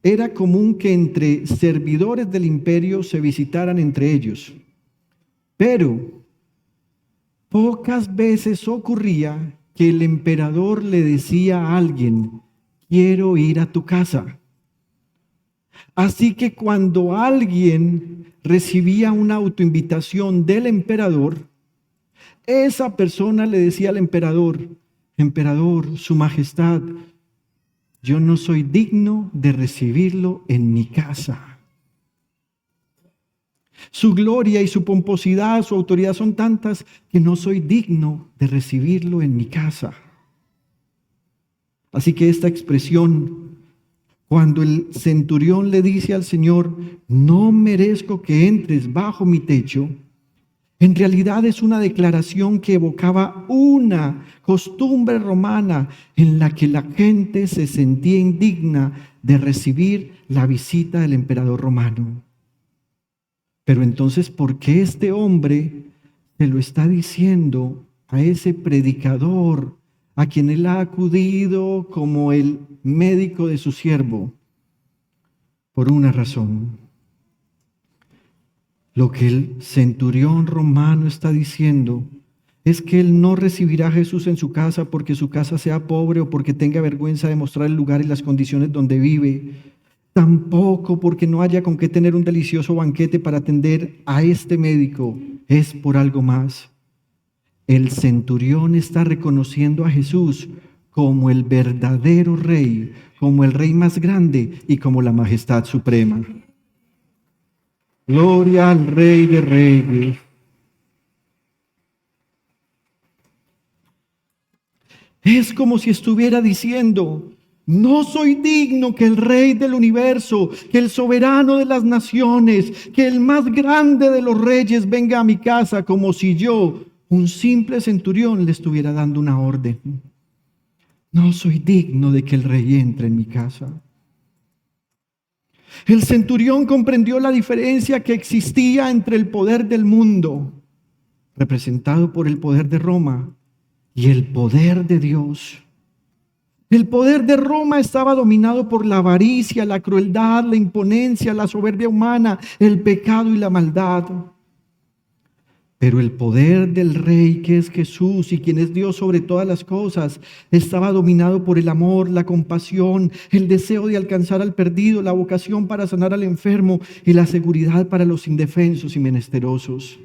era común que entre servidores del imperio se visitaran entre ellos, pero pocas veces ocurría que el emperador le decía a alguien: quiero ir a tu casa. Así que cuando alguien recibía una autoinvitación del emperador, esa persona le decía al emperador: emperador, su majestad, yo no soy digno de recibirlo en mi casa. Su gloria y su pomposidad, su autoridad son tantas que no soy digno de recibirlo en mi casa. Así que esta expresión, cuando el centurión le dice al Señor: no merezco que entres bajo mi techo, en realidad es una declaración que evocaba una costumbre romana en la que la gente se sentía indigna de recibir la visita del emperador romano. Pero entonces, ¿por qué este hombre se lo está diciendo a ese predicador a quien él ha acudido como el médico de su siervo? Por una razón. Lo que el centurión romano está diciendo es que él no recibirá a Jesús en su casa porque su casa sea pobre o porque tenga vergüenza de mostrar el lugar y las condiciones donde vive. Tampoco porque no haya con qué tener un delicioso banquete para atender a este médico. Es por algo más. El centurión está reconociendo a Jesús como el verdadero rey, como el rey más grande y como la majestad suprema. Gloria al Rey de Reyes. Es como si estuviera diciendo: no soy digno que el Rey del universo, que el soberano de las naciones, que el más grande de los reyes venga a mi casa, como si yo, un simple centurión, le estuviera dando una orden. No soy digno de que el Rey entre en mi casa. El centurión comprendió la diferencia que existía entre el poder del mundo, representado por el poder de Roma, y el poder de Dios. El poder de Roma estaba dominado por la avaricia, la crueldad, la imponencia, la soberbia humana, el pecado y la maldad. Pero el poder del Rey, que es Jesús y quien es Dios sobre todas las cosas, estaba dominado por el amor, la compasión, el deseo de alcanzar al perdido, la vocación para sanar al enfermo y la seguridad para los indefensos y menesterosos.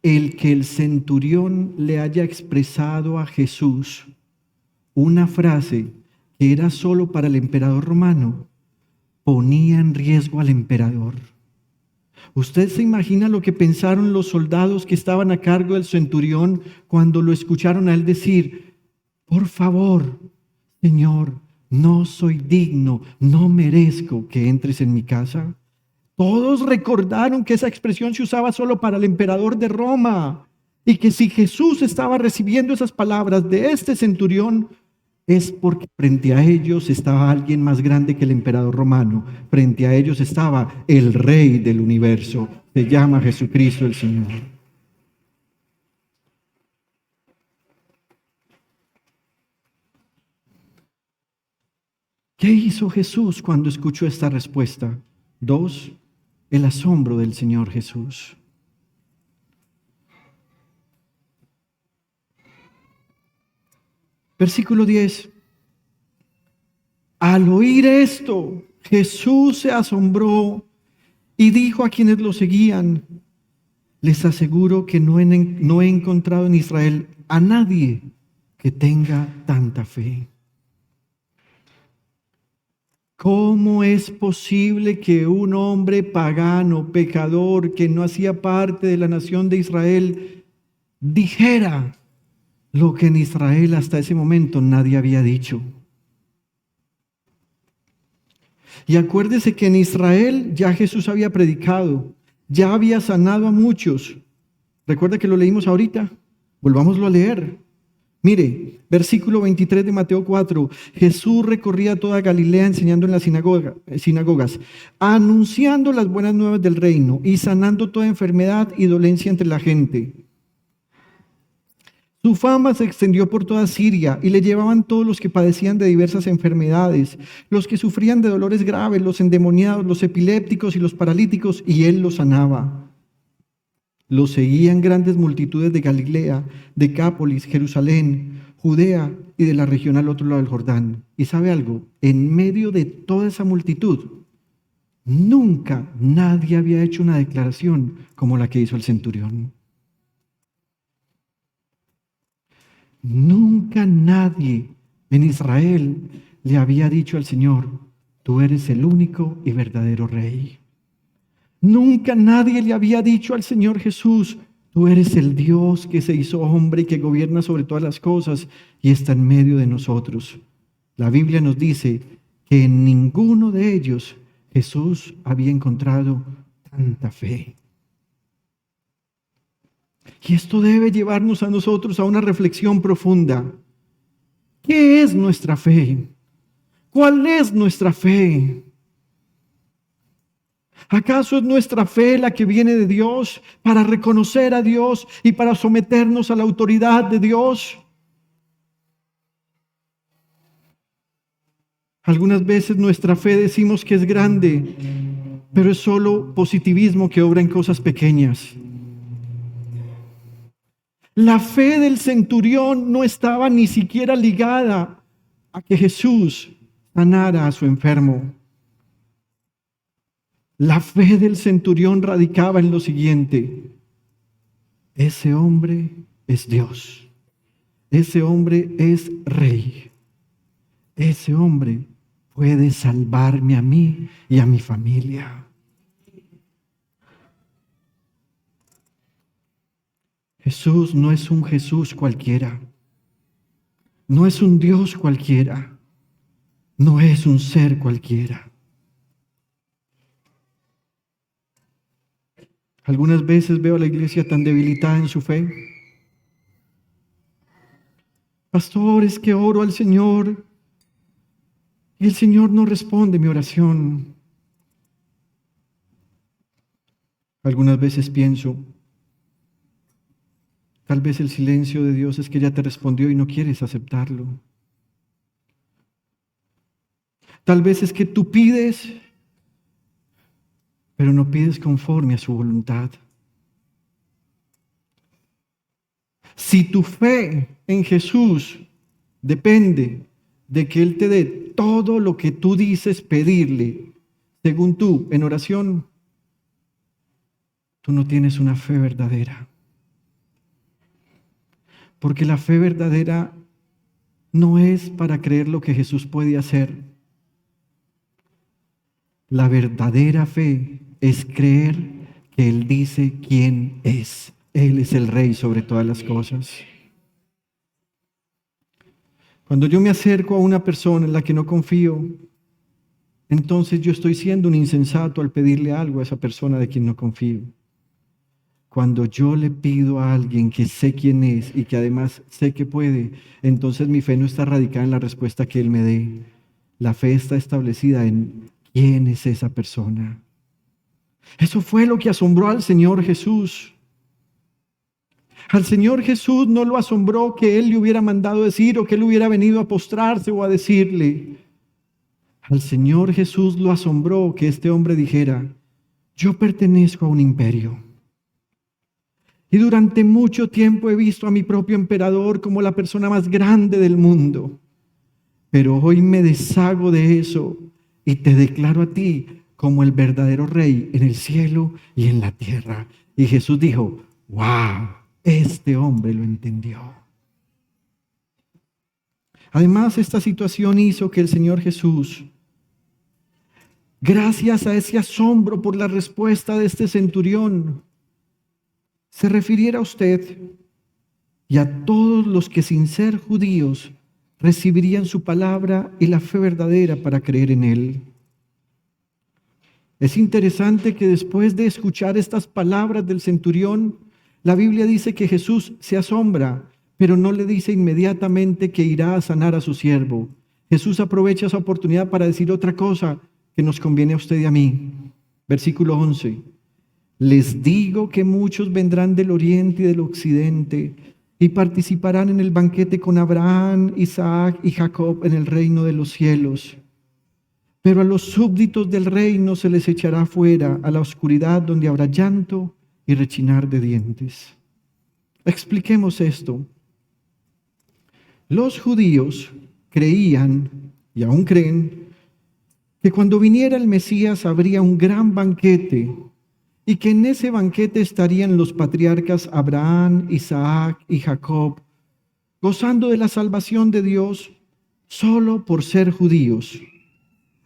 El que el centurión le haya expresado a Jesús una frase que era solo para el emperador romano, ponía en riesgo al emperador. ¿Usted se imagina lo que pensaron los soldados que estaban a cargo del centurión cuando lo escucharon a él decir: por favor, Señor, no soy digno, no merezco que entres en mi casa? Todos recordaron que esa expresión se usaba solo para el emperador de Roma y que si Jesús estaba recibiendo esas palabras de este centurión, es porque frente a ellos estaba alguien más grande que el emperador romano. Frente a ellos estaba el Rey del universo. Se llama Jesucristo el Señor. ¿Qué hizo Jesús cuando escuchó esta respuesta? 2, el asombro del Señor Jesús. Versículo 10. Al oír esto, Jesús se asombró y dijo a quienes lo seguían: les aseguro que no he encontrado en Israel a nadie que tenga tanta fe. ¿Cómo es posible que un hombre pagano, pecador, que no hacía parte de la nación de Israel, dijera lo que en Israel hasta ese momento nadie había dicho? Y acuérdese que en Israel ya Jesús había predicado, ya había sanado a muchos. ¿Recuerda que lo leímos ahorita? Volvámoslo a leer. Mire, versículo 23 de Mateo 4. Jesús recorría toda Galilea enseñando en las sinagogas, anunciando las buenas nuevas del reino y sanando toda enfermedad y dolencia entre la gente. Su fama se extendió por toda Siria y le llevaban todos los que padecían de diversas enfermedades, los que sufrían de dolores graves, los endemoniados, los epilépticos y los paralíticos, y él los sanaba. Lo seguían grandes multitudes de Galilea, Decápolis, Jerusalén, Judea y de la región al otro lado del Jordán. ¿Y sabe algo? En medio de toda esa multitud, nunca nadie había hecho una declaración como la que hizo el centurión. Nunca nadie en Israel le había dicho al Señor: tú eres el único y verdadero Rey. Nunca nadie le había dicho al Señor Jesús: tú eres el Dios que se hizo hombre y que gobierna sobre todas las cosas y está en medio de nosotros. La Biblia nos dice que en ninguno de ellos Jesús había encontrado tanta fe. Y esto debe llevarnos a nosotros a una reflexión profunda. ¿Qué es nuestra fe? ¿Cuál es nuestra fe? ¿Acaso es nuestra fe la que viene de Dios para reconocer a Dios y para someternos a la autoridad de Dios? Algunas veces nuestra fe decimos que es grande, pero es solo positivismo que obra en cosas pequeñas. La fe del centurión no estaba ni siquiera ligada a que Jesús sanara a su enfermo. La fe del centurión radicaba en lo siguiente: ese hombre es Dios, ese hombre es Rey, ese hombre puede salvarme a mí y a mi familia. Jesús no es un Jesús cualquiera, no es un Dios cualquiera, no es un ser cualquiera. Algunas veces veo a la iglesia tan debilitada en su fe. Pastor, es que oro al Señor y el Señor no responde mi oración. Algunas veces pienso, tal vez el silencio de Dios es que ya te respondió y no quieres aceptarlo. Tal vez es que tú pides, pero no pides conforme a su voluntad. Si tu fe en Jesús depende de que Él te dé todo lo que tú dices pedirle, según tú, en oración, tú no tienes una fe verdadera. Porque la fe verdadera no es para creer lo que Jesús puede hacer. La verdadera fe es creer que Él dice quién es. Él es el Rey sobre todas las cosas. Cuando yo me acerco a una persona en la que no confío, entonces yo estoy siendo un insensato al pedirle algo a esa persona de quien no confío. Cuando yo le pido a alguien que sé quién es y que además sé que puede, entonces mi fe no está radicada en la respuesta que Él me dé. La fe está establecida en quién es esa persona. Eso fue lo que asombró al Señor Jesús. Al Señor Jesús no lo asombró que Él le hubiera mandado decir o que Él hubiera venido a postrarse o a decirle. Al Señor Jesús lo asombró que este hombre dijera: yo pertenezco a un imperio. Y durante mucho tiempo he visto a mi propio emperador como la persona más grande del mundo. Pero hoy me deshago de eso y te declaro a ti como el verdadero Rey en el cielo y en la tierra. Y Jesús dijo: ¡wow! Este hombre lo entendió. Además, esta situación hizo que el Señor Jesús gracias a ese asombro por la respuesta de este centurión, se refiriera a usted y a todos los que sin ser judíos recibirían su palabra y la fe verdadera para creer en él. Es interesante que después de escuchar estas palabras del centurión, la Biblia dice que Jesús se asombra, pero no le dice inmediatamente que irá a sanar a su siervo. Jesús aprovecha esa oportunidad para decir otra cosa que nos conviene a usted y a mí. Versículo 11. Les digo que muchos vendrán del oriente y del occidente y participarán en el banquete con Abraham, Isaac y Jacob en el reino de los cielos. Pero a los súbditos del reino se les echará fuera a la oscuridad donde habrá llanto y rechinar de dientes. Expliquemos esto. Los judíos creían, y aún creen, que cuando viniera el Mesías habría un gran banquete y que en ese banquete estarían los patriarcas Abraham, Isaac y Jacob, gozando de la salvación de Dios solo por ser judíos.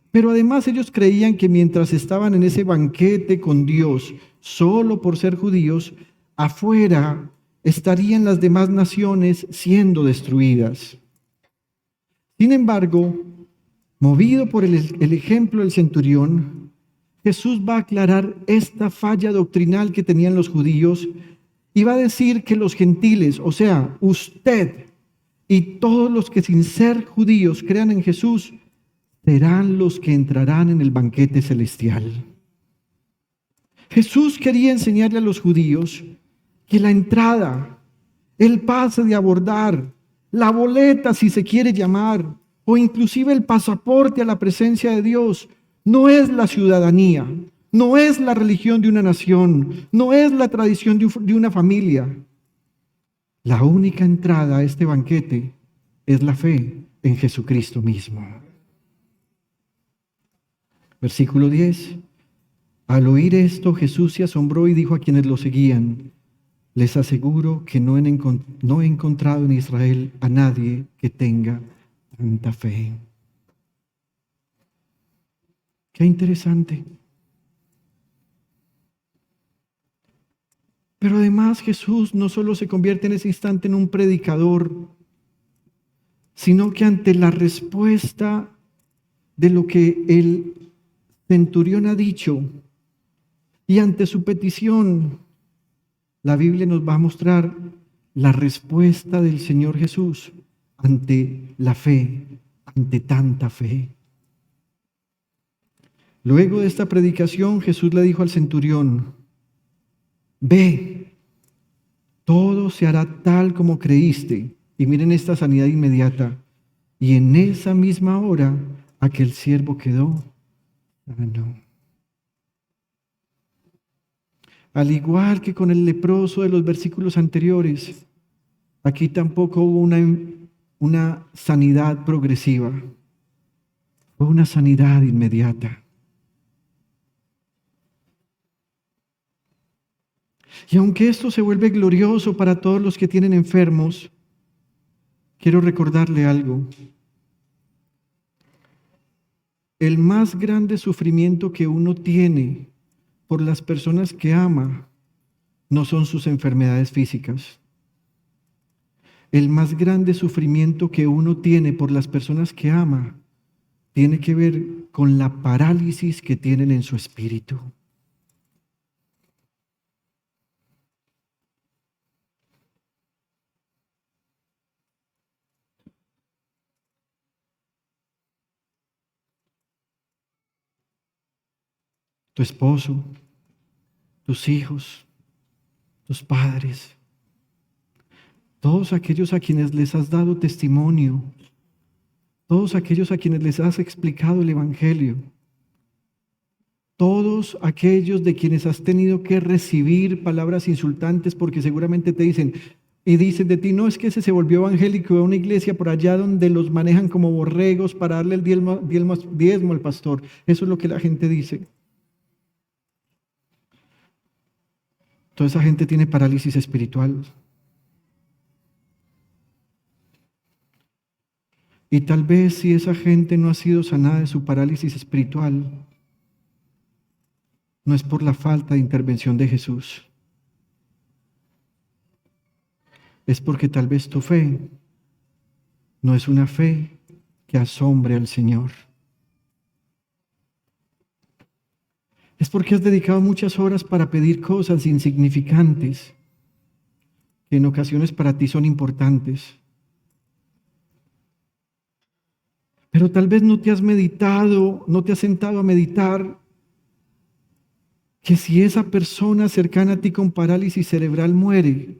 Pero además ellos creían que mientras estaban en ese banquete con Dios, solo por ser judíos, afuera estarían las demás naciones siendo destruidas. Sin embargo, movido por el ejemplo del centurión, Jesús va a aclarar esta falla doctrinal que tenían los judíos y va a decir que los gentiles, o sea, usted y todos los que sin ser judíos crean en Jesús, serán los que entrarán en el banquete celestial. Jesús quería enseñarle a los judíos que la entrada, el pase de abordar, la boleta si se quiere llamar, o inclusive el pasaporte a la presencia de Dios, no es la ciudadanía, no es la religión de una nación, no es la tradición de una familia. La única entrada a este banquete es la fe en Jesucristo mismo. Versículo 10. Al oír esto, Jesús se asombró y dijo a quienes lo seguían: les aseguro que no he encontrado en Israel a nadie que tenga tanta fe. Qué interesante. Pero además Jesús no solo se convierte en ese instante en un predicador, sino que ante la respuesta de lo que el centurión ha dicho y ante su petición, la Biblia nos va a mostrar la respuesta del Señor Jesús ante la fe, ante tanta fe. Luego de esta predicación, Jesús le dijo al centurión: ve, todo se hará tal como creíste. Y miren esta sanidad inmediata. Y en esa misma hora, aquel siervo quedó sano. Al igual que con el leproso de los versículos anteriores, aquí tampoco hubo una sanidad progresiva, fue una sanidad inmediata. Y aunque esto se vuelve glorioso para todos los que tienen enfermos, quiero recordarle algo. El más grande sufrimiento que uno tiene por las personas que ama no son sus enfermedades físicas. El más grande sufrimiento que uno tiene por las personas que ama tiene que ver con la parálisis que tienen en su espíritu. Tu esposo, tus hijos, tus padres, todos aquellos a quienes les has dado testimonio, todos aquellos a quienes les has explicado el Evangelio, todos aquellos de quienes has tenido que recibir palabras insultantes porque seguramente te dicen y dicen de ti: no, es que ese se volvió evangélico de una iglesia por allá donde los manejan como borregos para darle el diezmo al pastor. Eso es lo que la gente dice. Toda esa gente tiene parálisis espiritual. Y tal vez si esa gente no ha sido sanada de su parálisis espiritual, no es por la falta de intervención de Jesús. Es porque tal vez tu fe no es una fe que asombre al Señor. Es porque has dedicado muchas horas para pedir cosas insignificantes que en ocasiones para ti son importantes. Pero tal vez no te has meditado, no te has sentado a meditar que si esa persona cercana a ti con parálisis cerebral muere,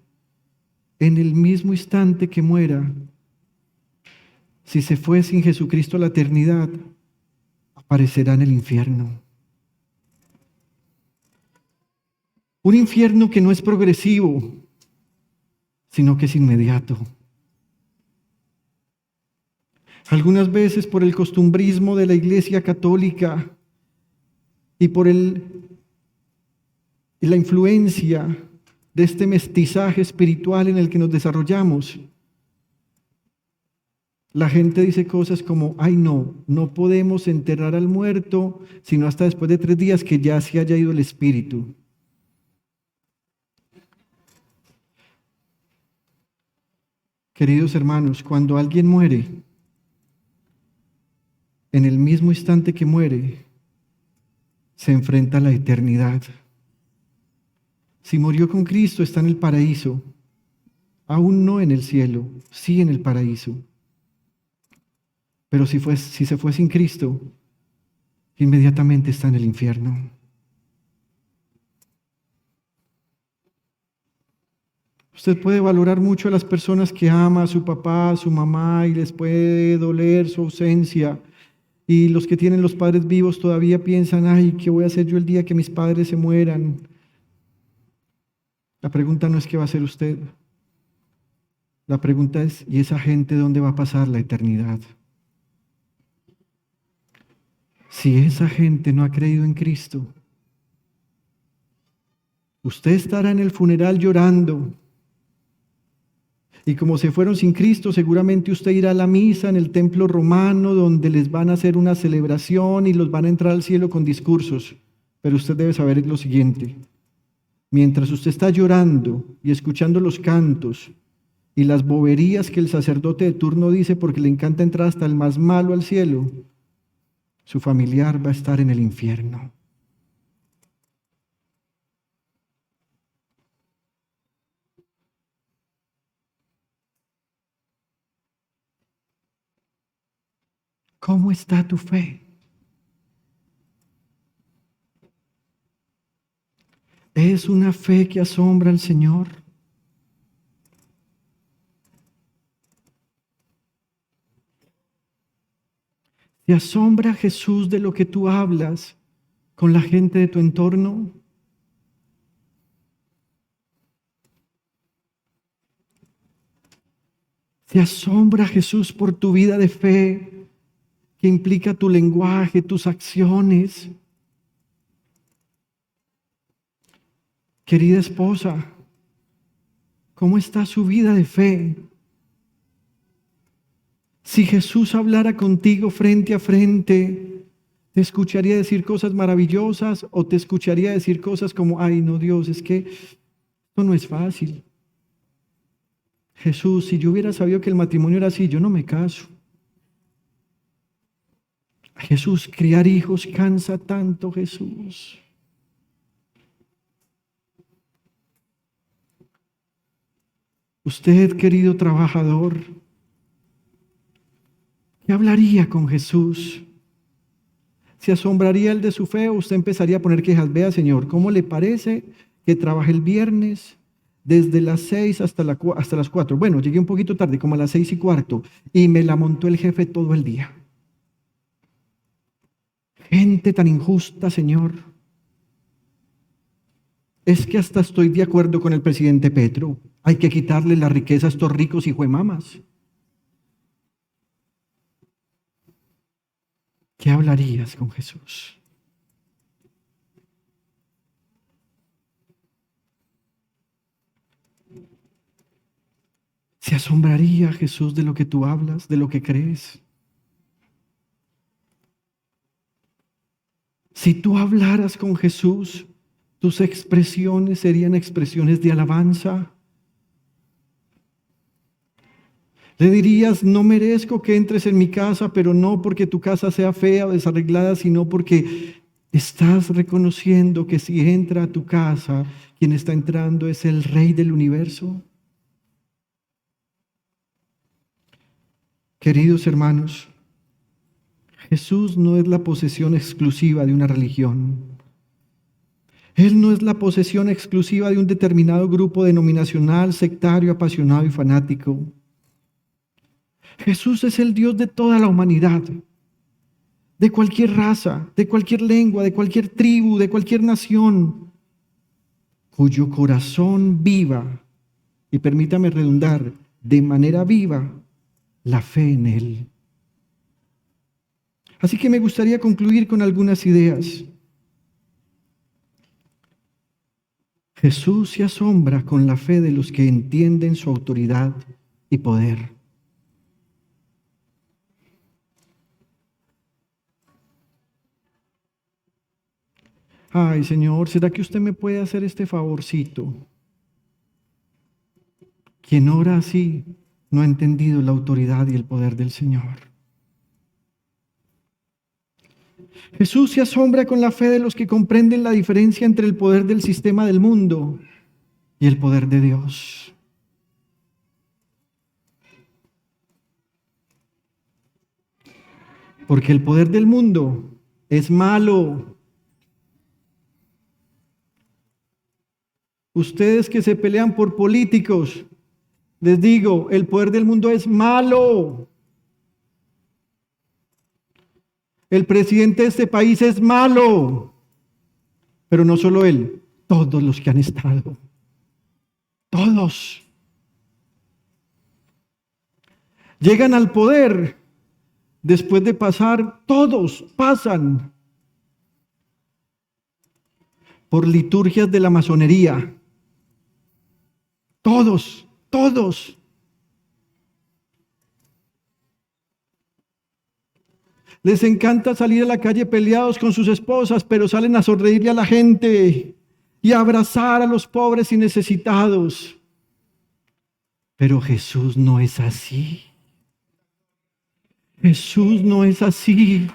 en el mismo instante que muera, si se fue sin Jesucristo a la eternidad, aparecerá en el infierno. Un infierno que no es progresivo, sino que es inmediato. Algunas veces por el costumbrismo de la Iglesia Católica y por la influencia de este mestizaje espiritual en el que nos desarrollamos, la gente dice cosas como, ay no podemos enterrar al muerto sino hasta después de 3 días que ya se haya ido el espíritu. Queridos hermanos, cuando alguien muere, en el mismo instante que muere, se enfrenta a la eternidad. Si murió con Cristo, está en el paraíso, aún no en el cielo, sí en el paraíso. Pero si se fue sin Cristo, inmediatamente está en el infierno. Usted puede valorar mucho a las personas que ama, a su papá, a su mamá, y les puede doler su ausencia. Y los que tienen los padres vivos todavía piensan, ay, ¿qué voy a hacer yo el día que mis padres se mueran? La pregunta no es qué va a hacer usted. La pregunta es, ¿y esa gente dónde va a pasar la eternidad? Si esa gente no ha creído en Cristo, usted estará en el funeral llorando. Y como se fueron sin Cristo, seguramente usted irá a la misa en el templo romano, donde les van a hacer una celebración y los van a entrar al cielo con discursos. Pero usted debe saber lo siguiente: mientras usted está llorando y escuchando los cantos y las boberías que el sacerdote de turno dice porque le encanta entrar hasta el más malo al cielo, su familiar va a estar en el infierno. ¿Cómo está tu fe? ¿Es una fe que asombra al Señor? ¿Te asombra Jesús de lo que tú hablas con la gente de tu entorno? ¿Te asombra Jesús por tu vida de fe que implica tu lenguaje, tus acciones? Querida esposa, ¿cómo está su vida de fe? Si Jesús hablara contigo frente a frente, ¿te escucharía decir cosas maravillosas o te escucharía decir cosas como, ay no Dios, es que esto no es fácil? Jesús, si yo hubiera sabido que el matrimonio era así, yo no me caso. Jesús, criar hijos cansa tanto, Jesús. Usted, querido trabajador, ¿qué hablaría con Jesús? ¿Se asombraría el de su fe o usted empezaría a poner quejas? Vea, Señor, ¿cómo le parece que trabajé el viernes desde las 6 hasta las 4? Bueno, llegué un poquito tarde, como a las 6:15, y me la montó el jefe todo el día. Gente tan injusta, Señor. Es que hasta estoy de acuerdo con el presidente Petro. Hay que quitarle la riqueza a estos ricos hijuemamas. ¿Qué hablarías con Jesús? ¿Se asombraría Jesús de lo que tú hablas, de lo que crees? Si tú hablaras con Jesús, tus expresiones serían expresiones de alabanza. Le dirías: no merezco que entres en mi casa, pero no porque tu casa sea fea o desarreglada, sino porque estás reconociendo que si entra a tu casa, quien está entrando es el Rey del universo. Queridos hermanos, Jesús no es la posesión exclusiva de una religión. Él no es la posesión exclusiva de un determinado grupo denominacional, sectario, apasionado y fanático. Jesús es el Dios de toda la humanidad, de cualquier raza, de cualquier lengua, de cualquier tribu, de cualquier nación, cuyo corazón viva, y permítame redundar, de manera viva, la fe en Él. Así que me gustaría concluir con algunas ideas. Jesús se asombra con la fe de los que entienden su autoridad y poder. Ay, Señor, ¿será que usted me puede hacer este favorcito? Quien ora así no ha entendido la autoridad y el poder del Señor. Jesús se asombra con la fe de los que comprenden la diferencia entre el poder del sistema del mundo y el poder de Dios. Porque el poder del mundo es malo. Ustedes que se pelean por políticos, les digo, el poder del mundo es malo. El presidente de este país es malo, pero no solo él, todos los que han estado, todos. Llegan al poder, después de pasar, todos pasan por liturgias de la masonería, todos. Les encanta salir a la calle peleados con sus esposas, pero salen a sonreírle a la gente y a abrazar a los pobres y necesitados. Pero Jesús no es así. Jesús no es así.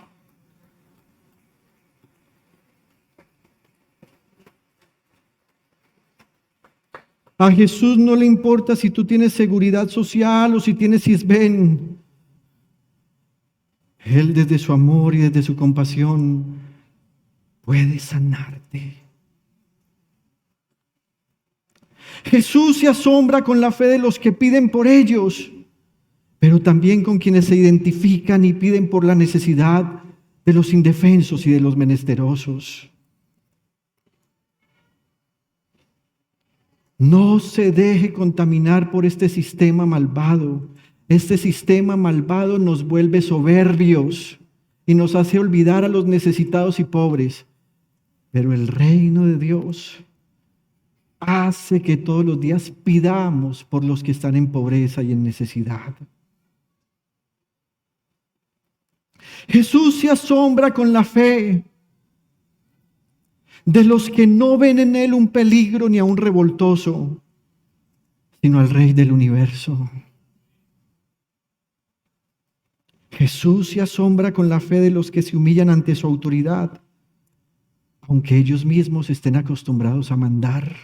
A Jesús no le importa si tú tienes seguridad social o si tienes SISBEN. Él, desde su amor y desde su compasión, puede sanarte. Jesús se asombra con la fe de los que piden por ellos, pero también con quienes se identifican y piden por la necesidad de los indefensos y de los menesterosos. No se deje contaminar por este sistema malvado. Este sistema malvado nos vuelve soberbios y nos hace olvidar a los necesitados y pobres. Pero el reino de Dios hace que todos los días pidamos por los que están en pobreza y en necesidad. Jesús se asombra con la fe de los que no ven en Él un peligro ni a un revoltoso, sino al Rey del universo. Jesús se asombra con la fe de los que se humillan ante su autoridad, aunque ellos mismos estén acostumbrados a mandar.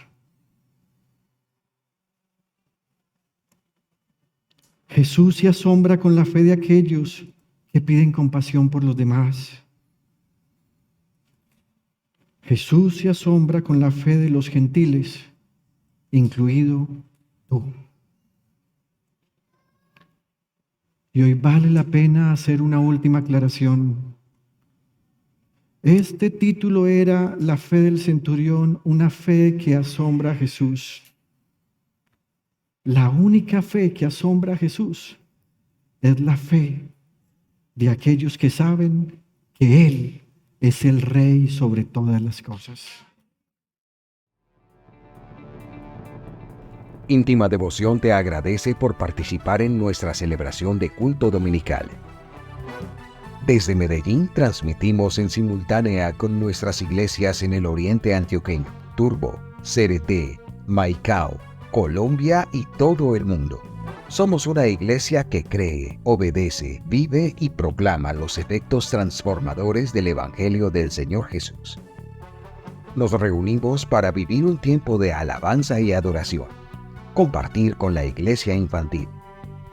Jesús se asombra con la fe de aquellos que piden compasión por los demás. Jesús se asombra con la fe de los gentiles, incluido tú. Y hoy vale la pena hacer una última aclaración. Este título era la fe del centurión, una fe que asombra a Jesús. La única fe que asombra a Jesús es la fe de aquellos que saben que Él es el Rey sobre todas las cosas. Íntima Devoción te agradece por participar en nuestra celebración de culto dominical. Desde Medellín transmitimos en simultánea con nuestras iglesias en el oriente antioqueño, Turbo, Cereté, Maicao, Colombia y todo el mundo. Somos una iglesia que cree, obedece, vive y proclama los efectos transformadores del Evangelio del Señor Jesús. Nos reunimos para vivir un tiempo de alabanza y adoración, compartir con la iglesia infantil,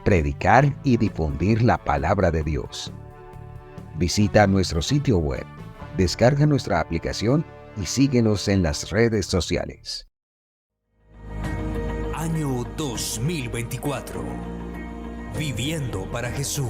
predicar y difundir la palabra de Dios. Visita nuestro sitio web, descarga nuestra aplicación y síguenos en las redes sociales. Año 2024. Viviendo para Jesús.